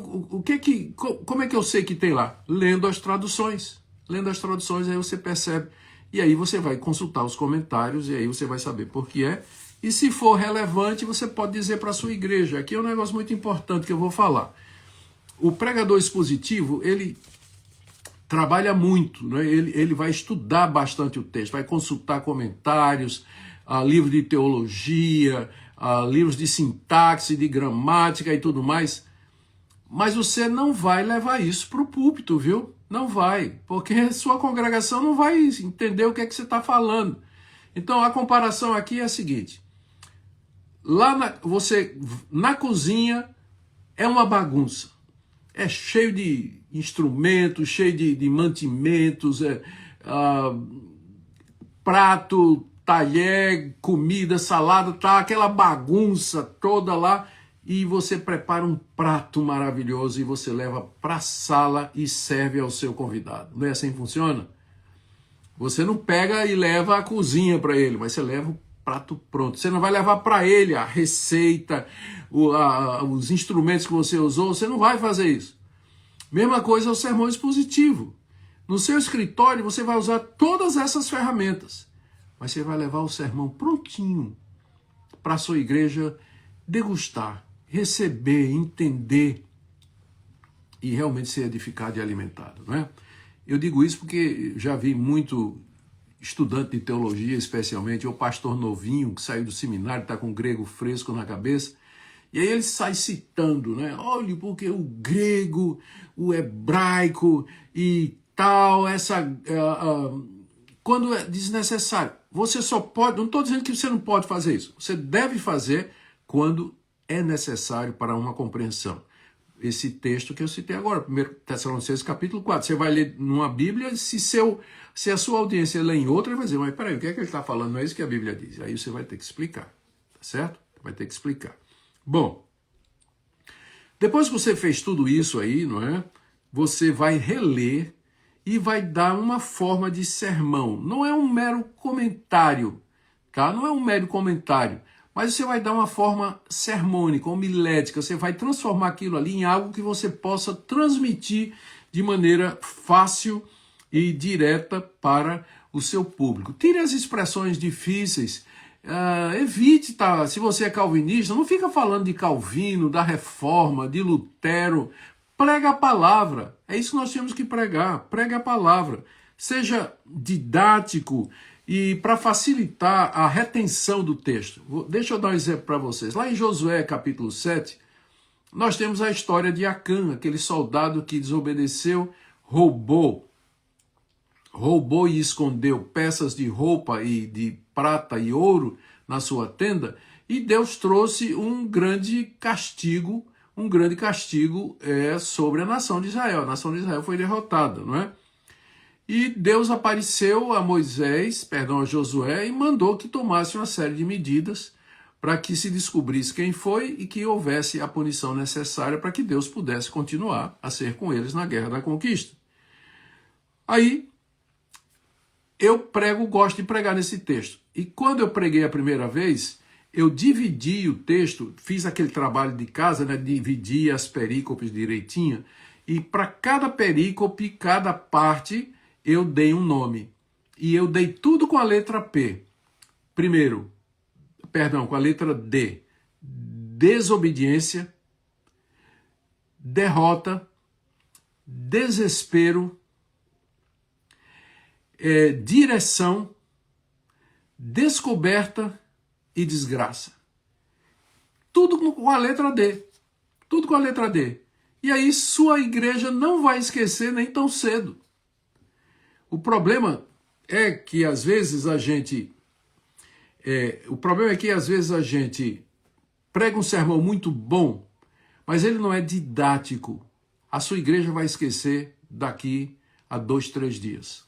como é que eu sei que tem lá? Lendo as traduções. Lendo as traduções, aí você percebe. E aí você vai consultar os comentários e aí você vai saber por que é. E se for relevante, você pode dizer para a sua igreja. Aqui é um negócio muito importante que eu vou falar. O pregador expositivo, ele trabalha muito, né? Ele vai estudar bastante o texto, vai consultar comentários, livros de teologia, livros de sintaxe, de gramática e tudo mais. Mas você não vai levar isso para o púlpito, viu? Não vai, porque sua congregação não vai entender o que é que você está falando. Então a comparação aqui é a seguinte: na cozinha é uma bagunça, é cheio de instrumentos, cheio de mantimentos, prato, talher, comida, salada, tá aquela bagunça toda lá, e você prepara um prato maravilhoso e você leva para a sala e serve ao seu convidado. Não é assim que funciona? Você não pega e leva a cozinha para ele, mas você leva o prato pronto. Você não vai levar para ele a receita, os instrumentos que você usou, você não vai fazer isso. Mesma coisa é o sermão expositivo. No seu escritório você vai usar todas essas ferramentas, mas você vai levar o sermão prontinho para a sua igreja degustar, receber, entender e realmente ser edificado e alimentado, não é? Eu digo isso porque já vi muito estudante de teologia, especialmente, ou pastor novinho que saiu do seminário, está com o grego fresco na cabeça, e aí ele sai citando, né? Olha, porque o grego, o hebraico e tal, quando é desnecessário. Você só pode, não estou dizendo que você não pode fazer isso, você deve fazer quando é necessário para uma compreensão. Esse texto que eu citei agora, 1 Tessalonicenses capítulo 4, você vai ler numa Bíblia, se a sua audiência lê em outra, ele vai dizer, mas peraí, o que é que ele está falando? Não é isso que a Bíblia diz. Aí você vai ter que explicar, tá certo? Vai ter que explicar. Bom, depois que você fez tudo isso aí, não é? Você vai reler e vai dar uma forma de sermão. Não é um mero comentário, tá? Não é um mero comentário, mas você vai dar uma forma sermônica, homilética, você vai transformar aquilo ali em algo que você possa transmitir de maneira fácil e direta para o seu público. Tire as expressões difíceis, evite, tá? Se você é calvinista, não fica falando de Calvino, da Reforma, de Lutero. Prega a palavra, é isso que nós temos que pregar, prega a palavra. Seja didático e para facilitar a retenção do texto. Deixa eu dar um exemplo para vocês. Lá em Josué capítulo 7, nós temos a história de Acã, aquele soldado que desobedeceu, roubou e escondeu peças de roupa e de prata e ouro na sua tenda, e Deus trouxe um grande castigo sobre a nação de Israel. A nação de Israel foi derrotada, não é? E Deus apareceu a Josué, e mandou que tomasse uma série de medidas para que se descobrisse quem foi e que houvesse a punição necessária para que Deus pudesse continuar a ser com eles na guerra da conquista. Aí, gosto de pregar nesse texto. E quando eu preguei a primeira vez, eu dividi o texto, fiz aquele trabalho de casa, né, dividi as perícopes direitinho, e para cada perícope, cada parte, eu dei um nome. E eu dei tudo com a letra P. Com a letra D. Desobediência, derrota, desespero, direção, descoberta e desgraça. Tudo com a letra D. Tudo com a letra D. E aí sua igreja não vai esquecer nem tão cedo. O problema é que às vezes a gente prega um sermão muito bom, mas ele não é didático. A sua igreja vai esquecer daqui a 2, 3 dias.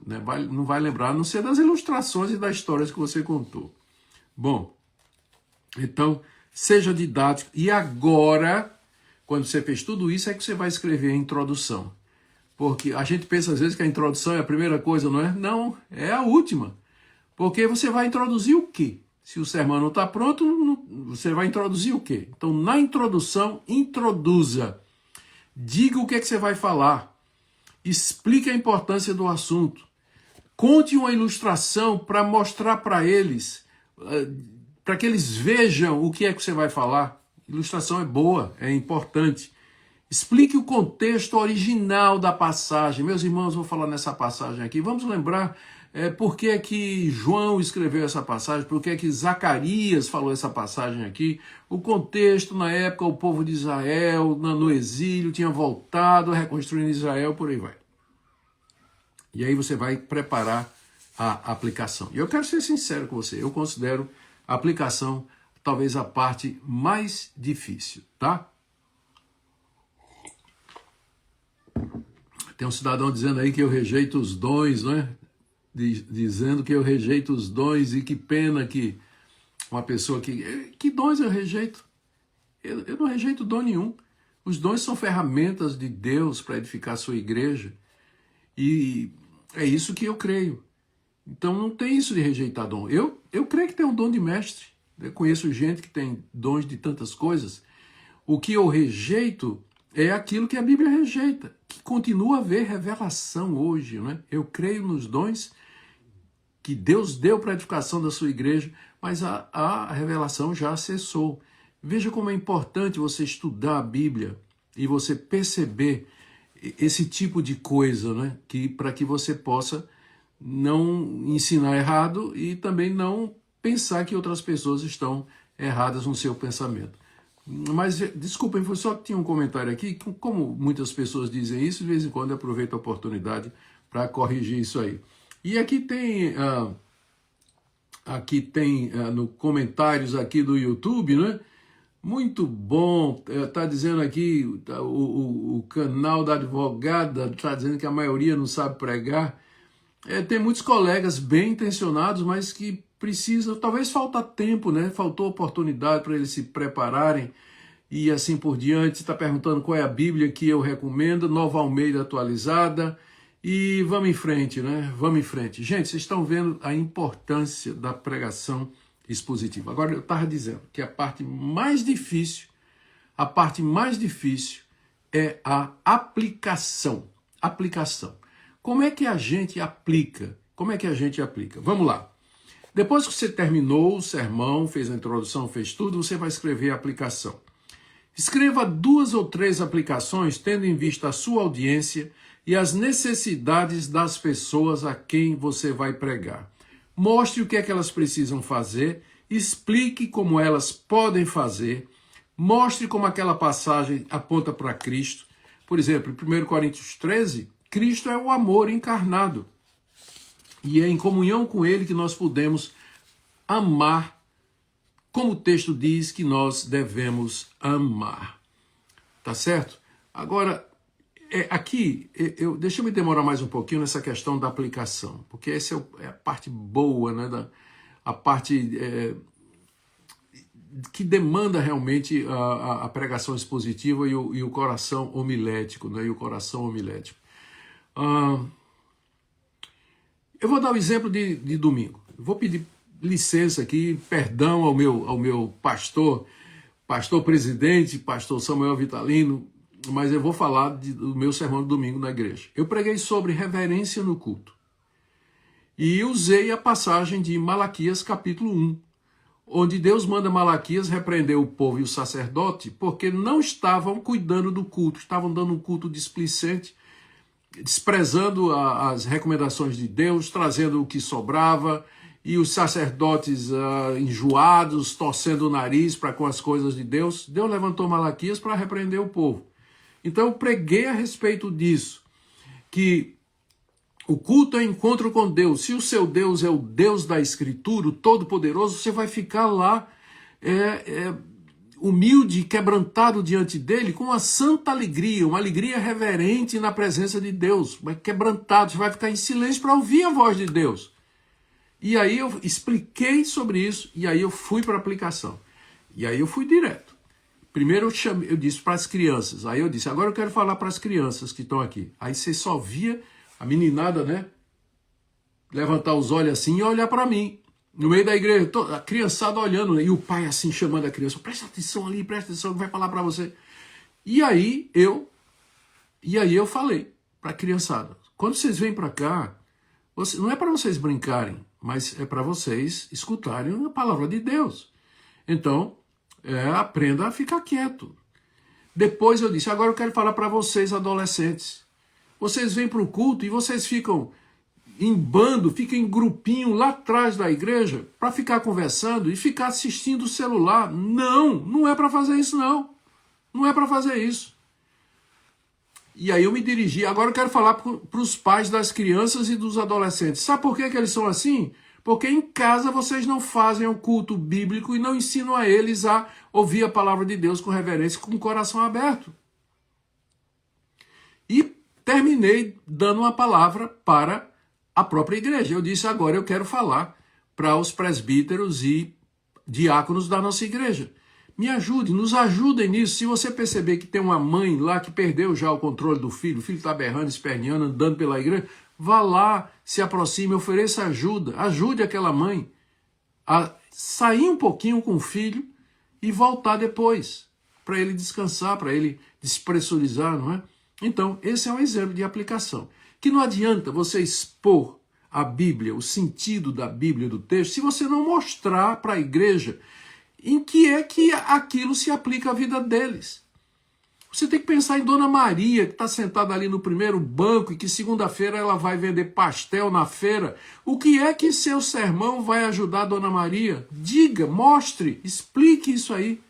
Não vai lembrar, a não ser das ilustrações e das histórias que você contou. Bom, então, seja didático. E agora, quando você fez tudo isso, é que você vai escrever a introdução. Porque a gente pensa às vezes que a introdução é a primeira coisa, não é? Não, é a última. Porque você vai introduzir o quê? Se o sermão não está pronto, você vai introduzir o quê? Então, na introdução, introduza. Diga o que é que você vai falar. Explique a importância do assunto. Conte uma ilustração para mostrar para eles, para que eles vejam o que é que você vai falar. Ilustração é boa, é importante. Explique o contexto original da passagem. Meus irmãos, vou falar nessa passagem aqui. Vamos lembrar por que é que João escreveu essa passagem, por que é que Zacarias falou essa passagem aqui. O contexto, na época, o povo de Israel, no exílio, tinha voltado, reconstruindo Israel, por aí vai. E aí você vai preparar a aplicação. E eu quero ser sincero com você, eu considero a aplicação talvez a parte mais difícil, tá? Tem um cidadão dizendo aí que eu rejeito os dons, não é? dizendo que eu rejeito os dons e que pena que uma pessoa que dons eu rejeito? Eu não rejeito dom nenhum. Os dons são ferramentas de Deus para edificar a sua igreja. E é isso que eu creio. Então não tem isso de rejeitar dom. Eu creio que tem um dom de mestre. Eu conheço gente que tem dons de tantas coisas. O que eu rejeito é aquilo que a Bíblia rejeita, que continua a haver revelação hoje. Né? Eu creio nos dons que Deus deu para a edificação da sua igreja, mas a revelação já cessou. Veja como é importante você estudar a Bíblia e você perceber esse tipo de coisa, né? Para que você possa não ensinar errado e também não pensar que outras pessoas estão erradas no seu pensamento. Mas, desculpem, foi só que tinha um comentário aqui, como muitas pessoas dizem isso, de vez em quando eu aproveito a oportunidade para corrigir isso aí. E aqui tem no comentários aqui do YouTube, né? Muito bom, está dizendo aqui, o canal da advogada está dizendo que a maioria não sabe pregar. Tem muitos colegas bem intencionados, mas que precisam, talvez falta tempo, né? Faltou oportunidade para eles se prepararem e assim por diante. Está perguntando qual é a Bíblia que eu recomendo, Nova Almeida atualizada. E vamos em frente, né? Vamos em frente. Gente, vocês estão vendo a importância da pregação expositiva. Agora, eu estava dizendo que a parte mais difícil é a aplicação. Aplicação. Como é que a gente aplica? Vamos lá. Depois que você terminou o sermão, fez a introdução, fez tudo, você vai escrever a aplicação. Escreva 2 ou 3 aplicações, tendo em vista a sua audiência e as necessidades das pessoas a quem você vai pregar. Mostre o que é que elas precisam fazer, explique como elas podem fazer, mostre como aquela passagem aponta para Cristo. Por exemplo, em 1 Coríntios 13, Cristo é o amor encarnado. E é em comunhão com Ele que nós podemos amar, como o texto diz que nós devemos amar. Tá certo? Agora, deixa eu me demorar mais um pouquinho nessa questão da aplicação, porque essa é a parte boa, né, a parte que demanda realmente a pregação expositiva e o coração homilético, né, eu vou dar o exemplo de domingo. Eu vou pedir licença aqui, perdão ao meu pastor presidente, pastor Samuel Vitalino, mas eu vou falar do meu sermão de domingo na igreja. Eu preguei sobre reverência no culto. E usei a passagem de Malaquias capítulo 1, onde Deus manda Malaquias repreender o povo e o sacerdote porque não estavam cuidando do culto, estavam dando um culto displicente, desprezando as recomendações de Deus, trazendo o que sobrava, e os sacerdotes enjoados, torcendo o nariz para com as coisas de Deus. Deus levantou Malaquias para repreender o povo. Então eu preguei a respeito disso, que o culto é encontro com Deus. Se o seu Deus é o Deus da Escritura, o Todo-Poderoso, você vai ficar lá humilde, quebrantado diante dele, com uma santa alegria, uma alegria reverente na presença de Deus, quebrantado, você vai ficar em silêncio para ouvir a voz de Deus. E aí eu expliquei sobre isso, e aí eu fui para a aplicação. E aí eu fui direto. Primeiro eu disse para as crianças, aí eu disse, agora eu quero falar para as crianças que estão aqui. Aí você só via a meninada, né, levantar os olhos assim e olhar para mim. No meio da igreja, a criançada olhando, né, e o pai assim chamando a criança, presta atenção ali, presta atenção, vai falar para você. E aí eu falei para a criançada, quando vocês vêm para cá, não é para vocês brincarem, mas é para vocês escutarem a palavra de Deus. Então, aprenda a ficar quieto. Depois eu disse, agora eu quero falar para vocês, adolescentes. Vocês vêm para o culto e vocês ficam em bando, ficam em grupinho lá atrás da igreja para ficar conversando e ficar assistindo o celular. Não é para fazer isso, não. Não é para fazer isso. E aí eu me dirigi, agora eu quero falar para os pais das crianças e dos adolescentes. Sabe por que eles são assim? Porque em casa vocês não fazem o culto bíblico e não ensinam a eles a ouvir a palavra de Deus com reverência, com o coração aberto. E terminei dando uma palavra para a própria igreja. Eu disse, agora eu quero falar para os presbíteros e diáconos da nossa igreja. Me ajude, nos ajudem nisso. Se você perceber que tem uma mãe lá que perdeu já o controle do filho, o filho está berrando, esperneando, andando pela igreja, vá lá, se aproxime, ofereça ajuda, ajude aquela mãe a sair um pouquinho com o filho e voltar depois, para ele descansar, para ele despressurizar, não é? Então, esse é um exemplo de aplicação. Que não adianta você expor a Bíblia, o sentido da Bíblia, do texto, se você não mostrar para a igreja em que é que aquilo se aplica à vida deles. Você tem que pensar em Dona Maria, que está sentada ali no primeiro banco e que segunda-feira ela vai vender pastel na feira. O que é que seu sermão vai ajudar a Dona Maria? Diga, mostre, explique isso aí.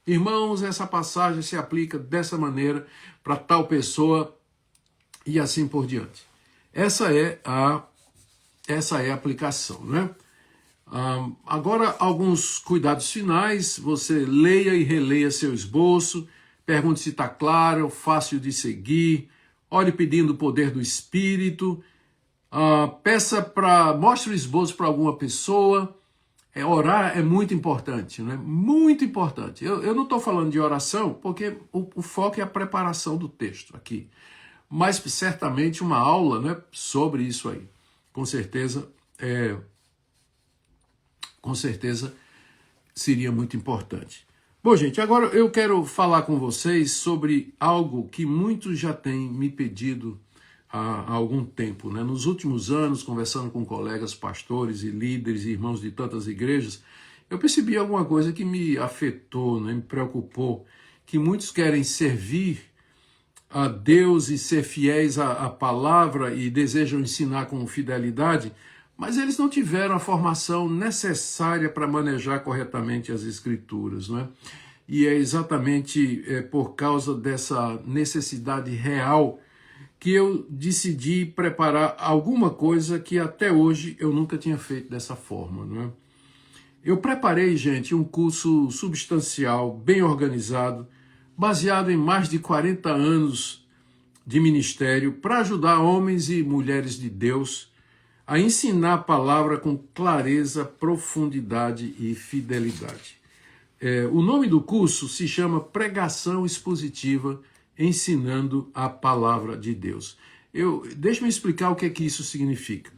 Irmãos, essa passagem se aplica dessa maneira para tal pessoa e assim por diante. Essa é a aplicação, né? Agora, alguns cuidados finais. Você leia e releia seu esboço, pergunte se está claro, fácil de seguir, ore pedindo o poder do Espírito, mostre o esboço para alguma pessoa. Orar é muito importante, né? Muito importante. Eu não estou falando de oração, porque o foco é a preparação do texto aqui. Mas certamente uma aula, né, sobre isso aí. Com certeza seria muito importante. Bom, gente, agora eu quero falar com vocês sobre algo que muitos já têm me pedido há algum tempo, né? Nos últimos anos, conversando com colegas pastores e líderes e irmãos de tantas igrejas, eu percebi alguma coisa que me afetou, né? Me preocupou, que muitos querem servir a Deus e ser fiéis à palavra e desejam ensinar com fidelidade, mas eles não tiveram a formação necessária para manejar corretamente as escrituras, não é? E é exatamente por causa dessa necessidade real que eu decidi preparar alguma coisa que até hoje eu nunca tinha feito dessa forma, não é? Eu preparei, gente, um curso substancial, bem organizado, baseado em mais de 40 anos de ministério, para ajudar homens e mulheres de Deus a ensinar a palavra com clareza, profundidade e fidelidade. O nome do curso se chama Pregação Expositiva, Ensinando a Palavra de Deus. Deixa-me explicar o que é que isso significa.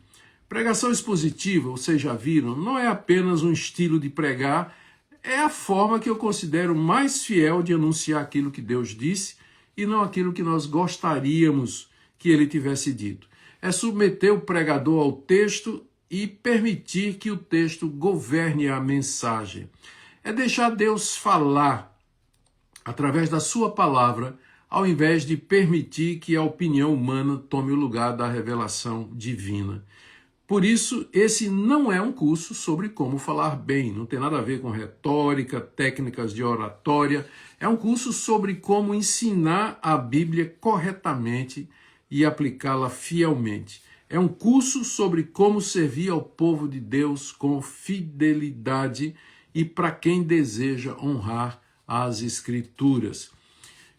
Pregação expositiva, vocês já viram, não é apenas um estilo de pregar, é a forma que eu considero mais fiel de anunciar aquilo que Deus disse e não aquilo que nós gostaríamos que ele tivesse dito. É submeter o pregador ao texto e permitir que o texto governe a mensagem. É deixar Deus falar através da sua palavra, ao invés de permitir que a opinião humana tome o lugar da revelação divina. Por isso, esse não é um curso sobre como falar bem, não tem nada a ver com retórica, técnicas de oratória, é um curso sobre como ensinar a Bíblia corretamente e aplicá-la fielmente. É um curso sobre como servir ao povo de Deus com fidelidade e para quem deseja honrar as Escrituras.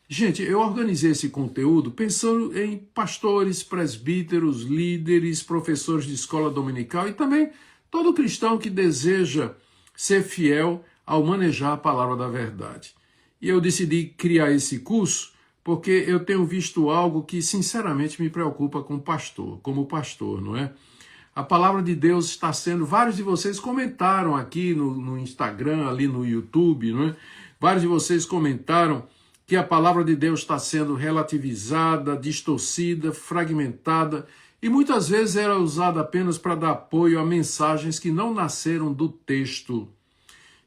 Gente, eu organizei esse conteúdo pensando em pastores, presbíteros, líderes, professores de escola dominical e também todo cristão que deseja ser fiel ao manejar a palavra da verdade. E eu decidi criar esse curso porque eu tenho visto algo que sinceramente me preocupa como pastor, não é? A palavra de Deus está sendo, vários de vocês comentaram aqui no Instagram, ali no YouTube, não é? Vários de vocês comentaram que a palavra de Deus está sendo relativizada, distorcida, fragmentada e muitas vezes era usada apenas para dar apoio a mensagens que não nasceram do texto.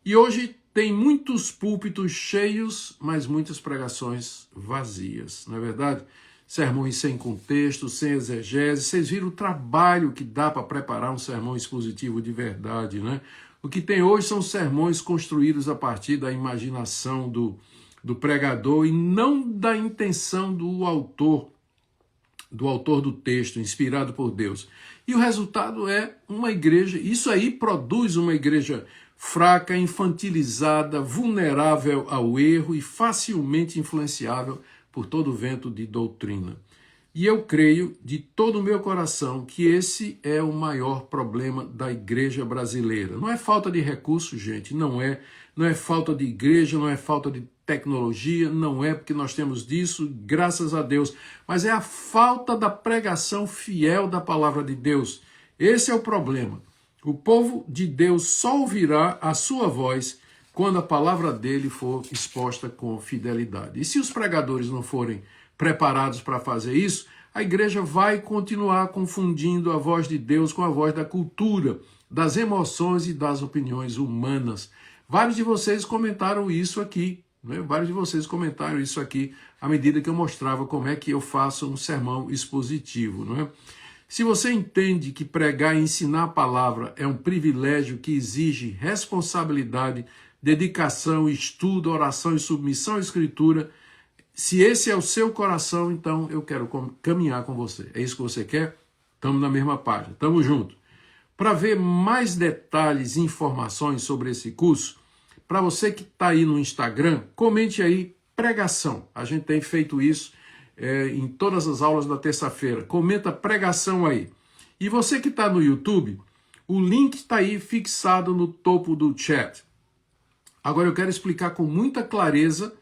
E hoje tem muitos púlpitos cheios, mas muitas pregações vazias, não é verdade? Sermões sem contexto, sem exegese. Vocês viram o trabalho que dá para preparar um sermão expositivo de verdade, né? O que tem hoje são sermões construídos a partir da imaginação do pregador e não da intenção do autor do texto, inspirado por Deus. E o resultado é uma igreja, isso aí produz uma igreja fraca, infantilizada, vulnerável ao erro e facilmente influenciável por todo o vento de doutrina. E eu creio de todo o meu coração que esse é o maior problema da igreja brasileira. Não é falta de recursos, gente, não é. Não é falta de igreja, não é falta de tecnologia, não é porque nós temos disso, graças a Deus. Mas é a falta da pregação fiel da palavra de Deus. Esse é o problema. O povo de Deus só ouvirá a sua voz quando a palavra dele for exposta com fidelidade. E se os pregadores não forem preparados para fazer isso, a igreja vai continuar confundindo a voz de Deus com a voz da cultura, das emoções e das opiniões humanas. Vários de vocês comentaram isso aqui, né? Vários de vocês comentaram isso aqui à medida que eu mostrava como é que eu faço um sermão expositivo, não é? Se você entende que pregar e ensinar a palavra é um privilégio que exige responsabilidade, dedicação, estudo, oração e submissão à Escritura, se esse é o seu coração, então eu quero caminhar com você. É isso que você quer? Estamos na mesma página, estamos juntos. Para ver mais detalhes e informações sobre esse curso, para você que está aí no Instagram, comente aí pregação. A gente tem feito isso em todas as aulas da terça-feira. Comenta pregação aí. E você que está no YouTube, o link está aí fixado no topo do chat. Agora eu quero explicar com muita clareza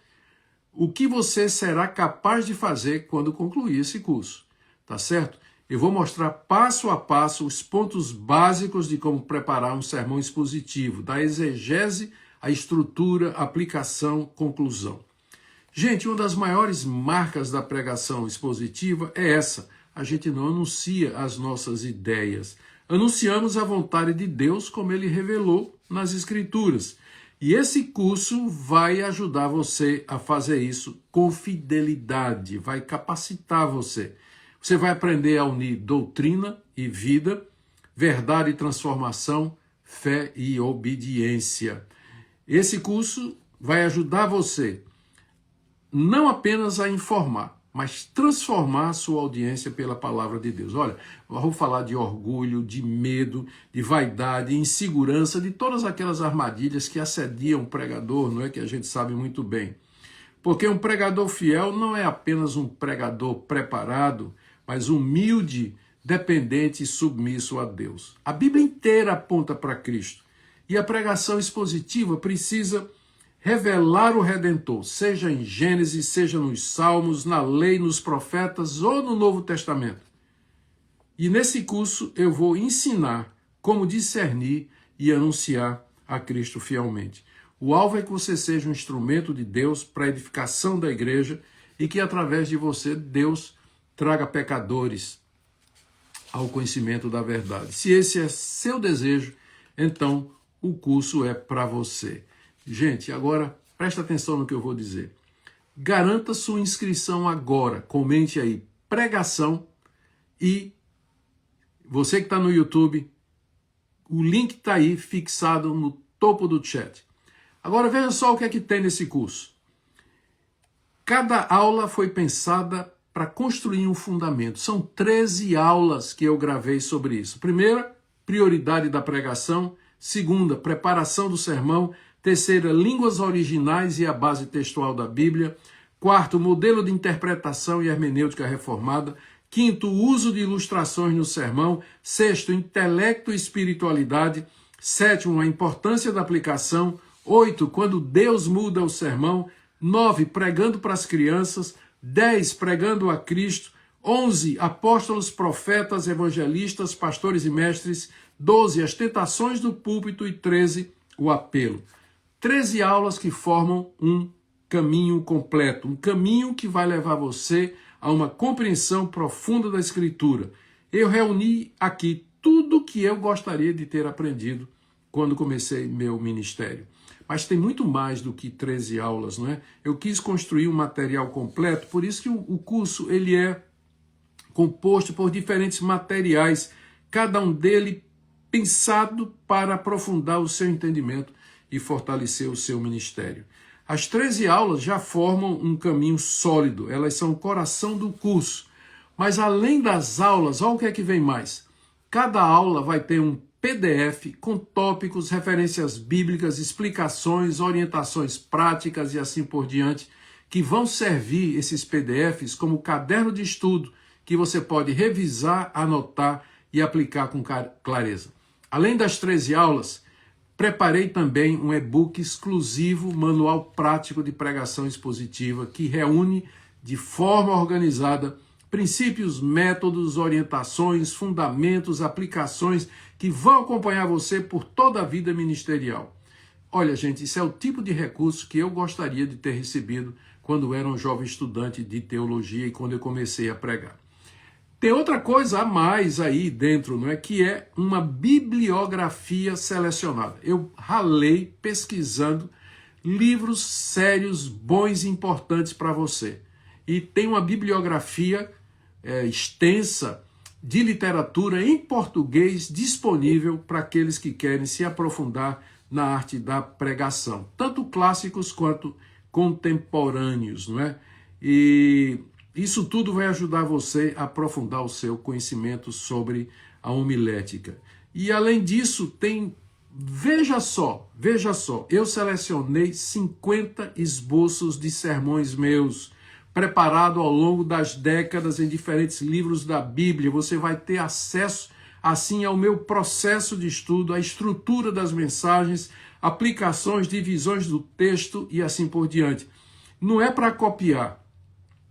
o que você será capaz de fazer quando concluir esse curso, tá certo? Eu vou mostrar passo a passo os pontos básicos de como preparar um sermão expositivo, da exegese, a estrutura, aplicação, conclusão. Gente, uma das maiores marcas da pregação expositiva é essa. A gente não anuncia as nossas ideias. Anunciamos a vontade de Deus como ele revelou nas Escrituras. E esse curso vai ajudar você a fazer isso com fidelidade, vai capacitar você. Você vai aprender a unir doutrina e vida, verdade e transformação, fé e obediência. Esse curso vai ajudar você não apenas a informar, mas transformar a sua audiência pela palavra de Deus. Olha, eu vou falar de orgulho, de medo, de vaidade, insegurança, de todas aquelas armadilhas que assediam o pregador, não é, que a gente sabe muito bem. Porque um pregador fiel não é apenas um pregador preparado, mas humilde, dependente e submisso a Deus. A Bíblia inteira aponta para Cristo. E a pregação expositiva precisa revelar o Redentor, seja em Gênesis, seja nos Salmos, na Lei, nos Profetas ou no Novo Testamento. E nesse curso eu vou ensinar como discernir e anunciar a Cristo fielmente. O alvo é que você seja um instrumento de Deus para a edificação da igreja e que através de você Deus traga pecadores ao conhecimento da verdade. Se esse é seu desejo, então o curso é para você. Gente, agora presta atenção no que eu vou dizer. Garanta sua inscrição agora. Comente aí, pregação, e você que está no YouTube, o link está aí fixado no topo do chat. Agora veja só o que é que tem nesse curso. Cada aula foi pensada para construir um fundamento. São 13 aulas que eu gravei sobre isso. Primeira, prioridade da pregação. Segunda, preparação do sermão. Terceira, línguas originais e a base textual da Bíblia. Quarto, modelo de interpretação e hermenêutica reformada. Quinto, uso de ilustrações no sermão. Sexto, intelecto e espiritualidade. Sétimo, a importância da aplicação. 8, quando Deus muda o sermão. 9, pregando para as crianças. 10, pregando a Cristo. 11, apóstolos, profetas, evangelistas, pastores e mestres. 12, as tentações do púlpito. E 13, o apelo. 13 aulas que formam um caminho completo, um caminho que vai levar você a uma compreensão profunda da Escritura. Eu reuni aqui tudo que eu gostaria de ter aprendido quando comecei meu ministério. Mas tem muito mais do que 13 aulas, não é? Eu quis construir um material completo, por isso que o curso ele é composto por diferentes materiais, cada um dele pensado para aprofundar o seu entendimento e fortalecer o seu ministério. As 13 aulas já formam um caminho sólido, elas são o coração do curso. Mas além das aulas, olha o que é que vem mais. Cada aula vai ter um PDF com tópicos, referências bíblicas, explicações, orientações práticas e assim por diante, que vão servir esses PDFs como caderno de estudo que você pode revisar, anotar e aplicar com clareza. Além das 13 aulas, preparei também um e-book exclusivo, Manual Prático de Pregação Expositiva, que reúne de forma organizada princípios, métodos, orientações, fundamentos, aplicações que vão acompanhar você por toda a vida ministerial. Olha, gente, isso é o tipo de recurso que eu gostaria de ter recebido quando era um jovem estudante de teologia e quando eu comecei a pregar. Tem outra coisa a mais aí dentro, não é? Que é uma bibliografia selecionada. Eu ralei pesquisando livros sérios, bons e importantes para você. E tem uma bibliografia extensa de literatura em português disponível para aqueles que querem se aprofundar na arte da pregação, tanto clássicos quanto contemporâneos, não é? E isso tudo vai ajudar você a aprofundar o seu conhecimento sobre a homilética. E além disso, tem, veja só, eu selecionei 50 esboços de sermões meus, preparado ao longo das décadas em diferentes livros da Bíblia. Você vai ter acesso, assim, ao meu processo de estudo, à estrutura das mensagens, aplicações, divisões do texto e assim por diante. Não é para copiar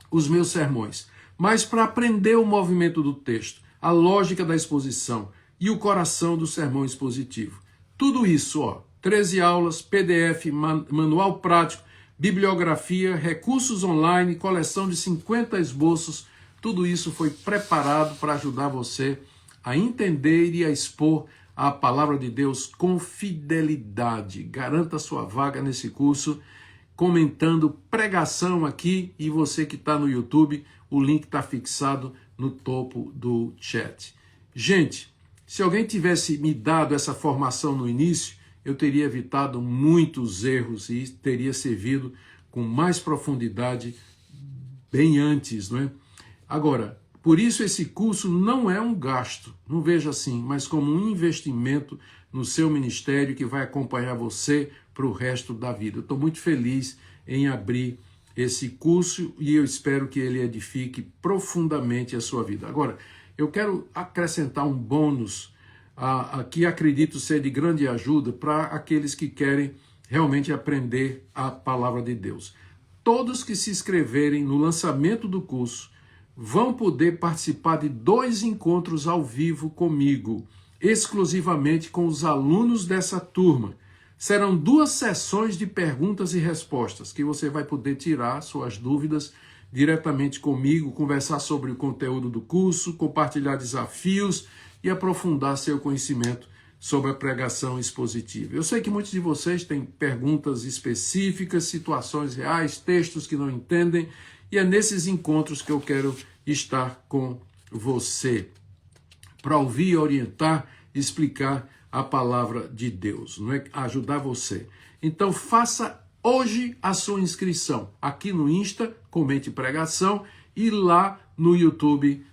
os meus sermões, mas para aprender o movimento do texto, a lógica da exposição e o coração do sermão expositivo. Tudo isso, 13 aulas, PDF, manual prático, bibliografia, recursos online, coleção de 50 esboços, tudo isso foi preparado para ajudar você a entender e a expor a palavra de Deus com fidelidade. Garanta sua vaga nesse curso, comentando pregação aqui, e você que está no YouTube, o link está fixado no topo do chat. Gente, se alguém tivesse me dado essa formação no início, eu teria evitado muitos erros e teria servido com mais profundidade bem antes, não é? Agora, por isso esse curso não é um gasto, não veja assim, mas como um investimento no seu ministério que vai acompanhar você para o resto da vida. Eu estou muito feliz em abrir esse curso e eu espero que ele edifique profundamente a sua vida. Agora, eu quero acrescentar um bônus que acredito ser de grande ajuda para aqueles que querem realmente aprender a palavra de Deus. Todos que se inscreverem no lançamento do curso vão poder participar de 2 encontros ao vivo comigo, exclusivamente com os alunos dessa turma. Serão 2 sessões de perguntas e respostas, que você vai poder tirar suas dúvidas diretamente comigo, conversar sobre o conteúdo do curso, compartilhar desafios e aprofundar seu conhecimento sobre a pregação expositiva. Eu sei que muitos de vocês têm perguntas específicas, situações reais, textos que não entendem, e é nesses encontros que eu quero estar com você, para ouvir, orientar, explicar a palavra de Deus, não é? Ajudar você. Então faça hoje a sua inscrição, aqui no Insta, Comente Pregação, e lá no YouTube,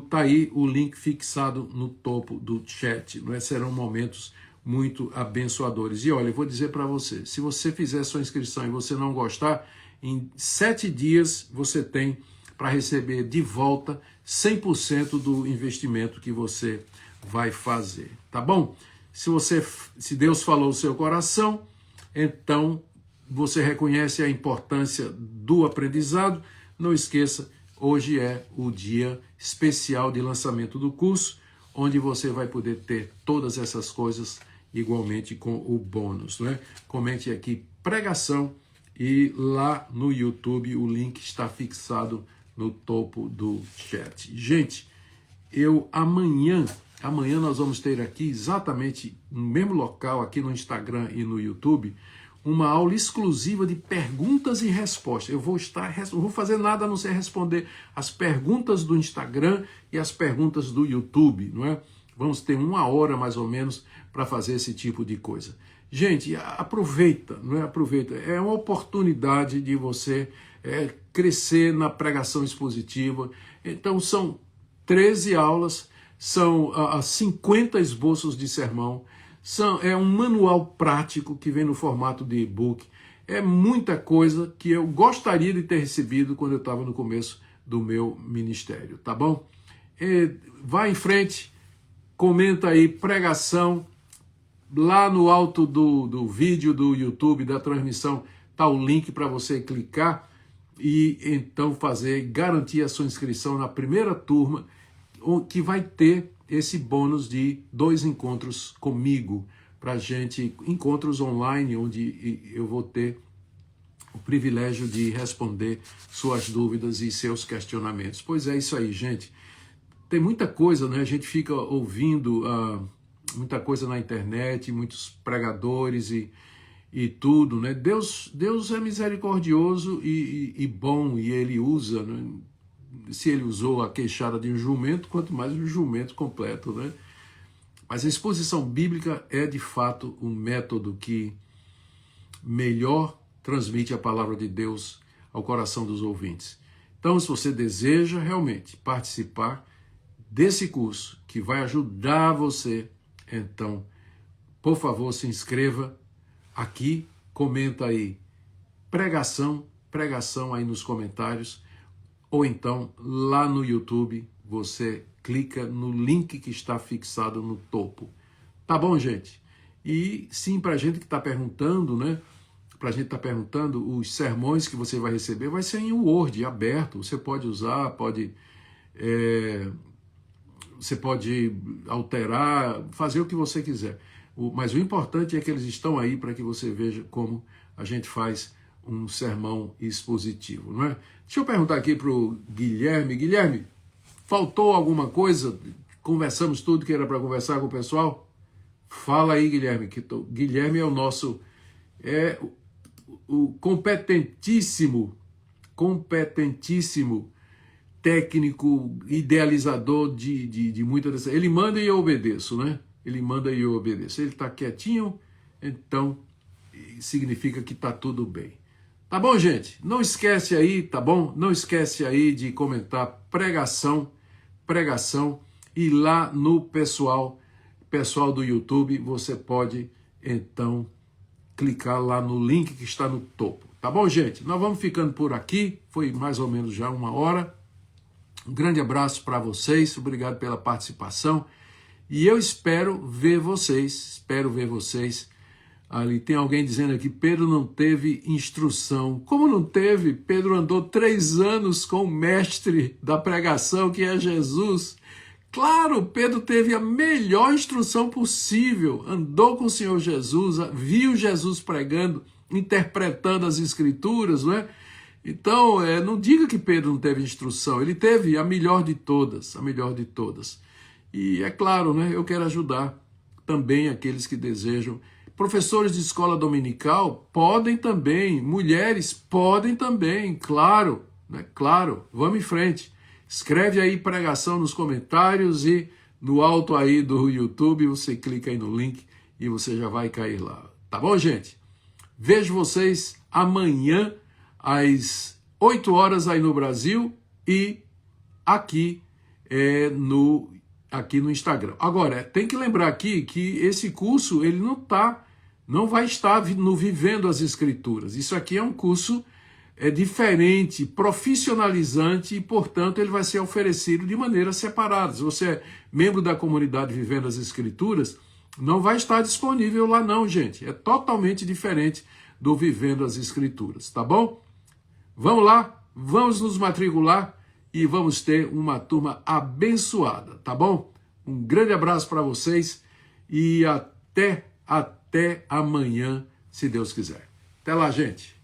tá aí o link fixado no topo do chat, não é? Serão momentos muito abençoadores. E olha, eu vou dizer para você, se você fizer sua inscrição e você não gostar, em 7 dias você tem para receber de volta 100% do investimento que você vai fazer, tá bom? Se Deus falou o seu coração, então você reconhece a importância do aprendizado, não esqueça, hoje é o dia especial de lançamento do curso, onde você vai poder ter todas essas coisas igualmente com o bônus, né? Comente aqui pregação e lá no YouTube o link está fixado no topo do chat. Gente, amanhã nós vamos ter aqui exatamente no mesmo local, aqui no Instagram e no YouTube, uma aula exclusiva de perguntas e respostas. Eu não vou fazer nada a não ser responder as perguntas do Instagram e as perguntas do YouTube, não é? Vamos ter 1 hora mais ou menos para fazer esse tipo de coisa. Gente, aproveita, não é? Aproveita. É uma oportunidade de você crescer na pregação expositiva. Então são 13 aulas, são 50 esboços de sermão, é um manual prático que vem no formato de e-book. É muita coisa que eu gostaria de ter recebido quando eu estava no começo do meu ministério, tá bom? Vai em frente, comenta aí, pregação, lá no alto do vídeo do YouTube, da transmissão, tá o link para você clicar e então garantir a sua inscrição na primeira turma, que vai ter esse bônus de 2 encontros comigo, para gente, encontros online, onde eu vou ter o privilégio de responder suas dúvidas e seus questionamentos. Pois é isso aí, gente. Tem muita coisa, né? A gente fica ouvindo muita coisa na internet, muitos pregadores e tudo, né? Deus é misericordioso e bom, e Ele usa, né? Se Ele usou a queixada de um jumento, quanto mais um jumento completo, né? Mas a exposição bíblica é, de fato, um método que melhor transmite a palavra de Deus ao coração dos ouvintes. Então, se você deseja realmente participar desse curso, que vai ajudar você, então, por favor, se inscreva aqui, comenta aí pregação aí nos comentários, ou então lá no YouTube, você clica no link que está fixado no topo. Tá bom, gente? E sim, para a gente que está perguntando, né? Para a gente estar perguntando, os sermões que você vai receber vai ser em Word, aberto. Você pode usar, você pode alterar, fazer o que você quiser. Mas o importante é que eles estão aí para que você veja como a gente faz um sermão expositivo, não é? Deixa eu perguntar aqui para o Guilherme. Guilherme, faltou alguma coisa? Conversamos tudo que era para conversar com o pessoal? Fala aí, Guilherme. Guilherme é o nosso... o competentíssimo técnico, idealizador de muitas dessas... Ele manda e eu obedeço, né? Ele manda e eu obedeço. Ele está quietinho, então significa que está tudo bem. Tá bom, gente? Não esquece aí, tá bom? Não esquece aí de comentar pregação, e lá no pessoal do YouTube, você pode, então, clicar lá no link que está no topo. Tá bom, gente? Nós vamos ficando por aqui, foi mais ou menos já 1 hora. Um grande abraço para vocês, obrigado pela participação. E eu espero ver vocês. Ali tem alguém dizendo aqui, Pedro não teve instrução. Como não teve? Pedro andou 3 anos com o mestre da pregação, que é Jesus. Claro, Pedro teve a melhor instrução possível. Andou com o Senhor Jesus, viu Jesus pregando, interpretando as Escrituras, não é? Então, não diga que Pedro não teve instrução. Ele teve a melhor de todas, E é claro, né? Eu quero ajudar também aqueles que desejam. Professores de escola dominical podem também, mulheres podem também, claro, né? Claro, vamos em frente. Escreve aí pregação nos comentários e no alto aí do YouTube você clica aí no link e você já vai cair lá. Tá bom, gente? Vejo vocês amanhã às 8 horas aí no Brasil e aqui no Instagram. Agora, tem que lembrar aqui que esse curso ele não vai estar no Vivendo as Escrituras. Isso aqui é um curso diferente, profissionalizante e, portanto, ele vai ser oferecido de maneira separada. Se você é membro da comunidade Vivendo as Escrituras, não vai estar disponível lá não, gente. É totalmente diferente do Vivendo as Escrituras, tá bom? Vamos lá, vamos nos matricular e vamos ter uma turma abençoada, tá bom? Um grande abraço para vocês e até amanhã, se Deus quiser. Até lá, gente.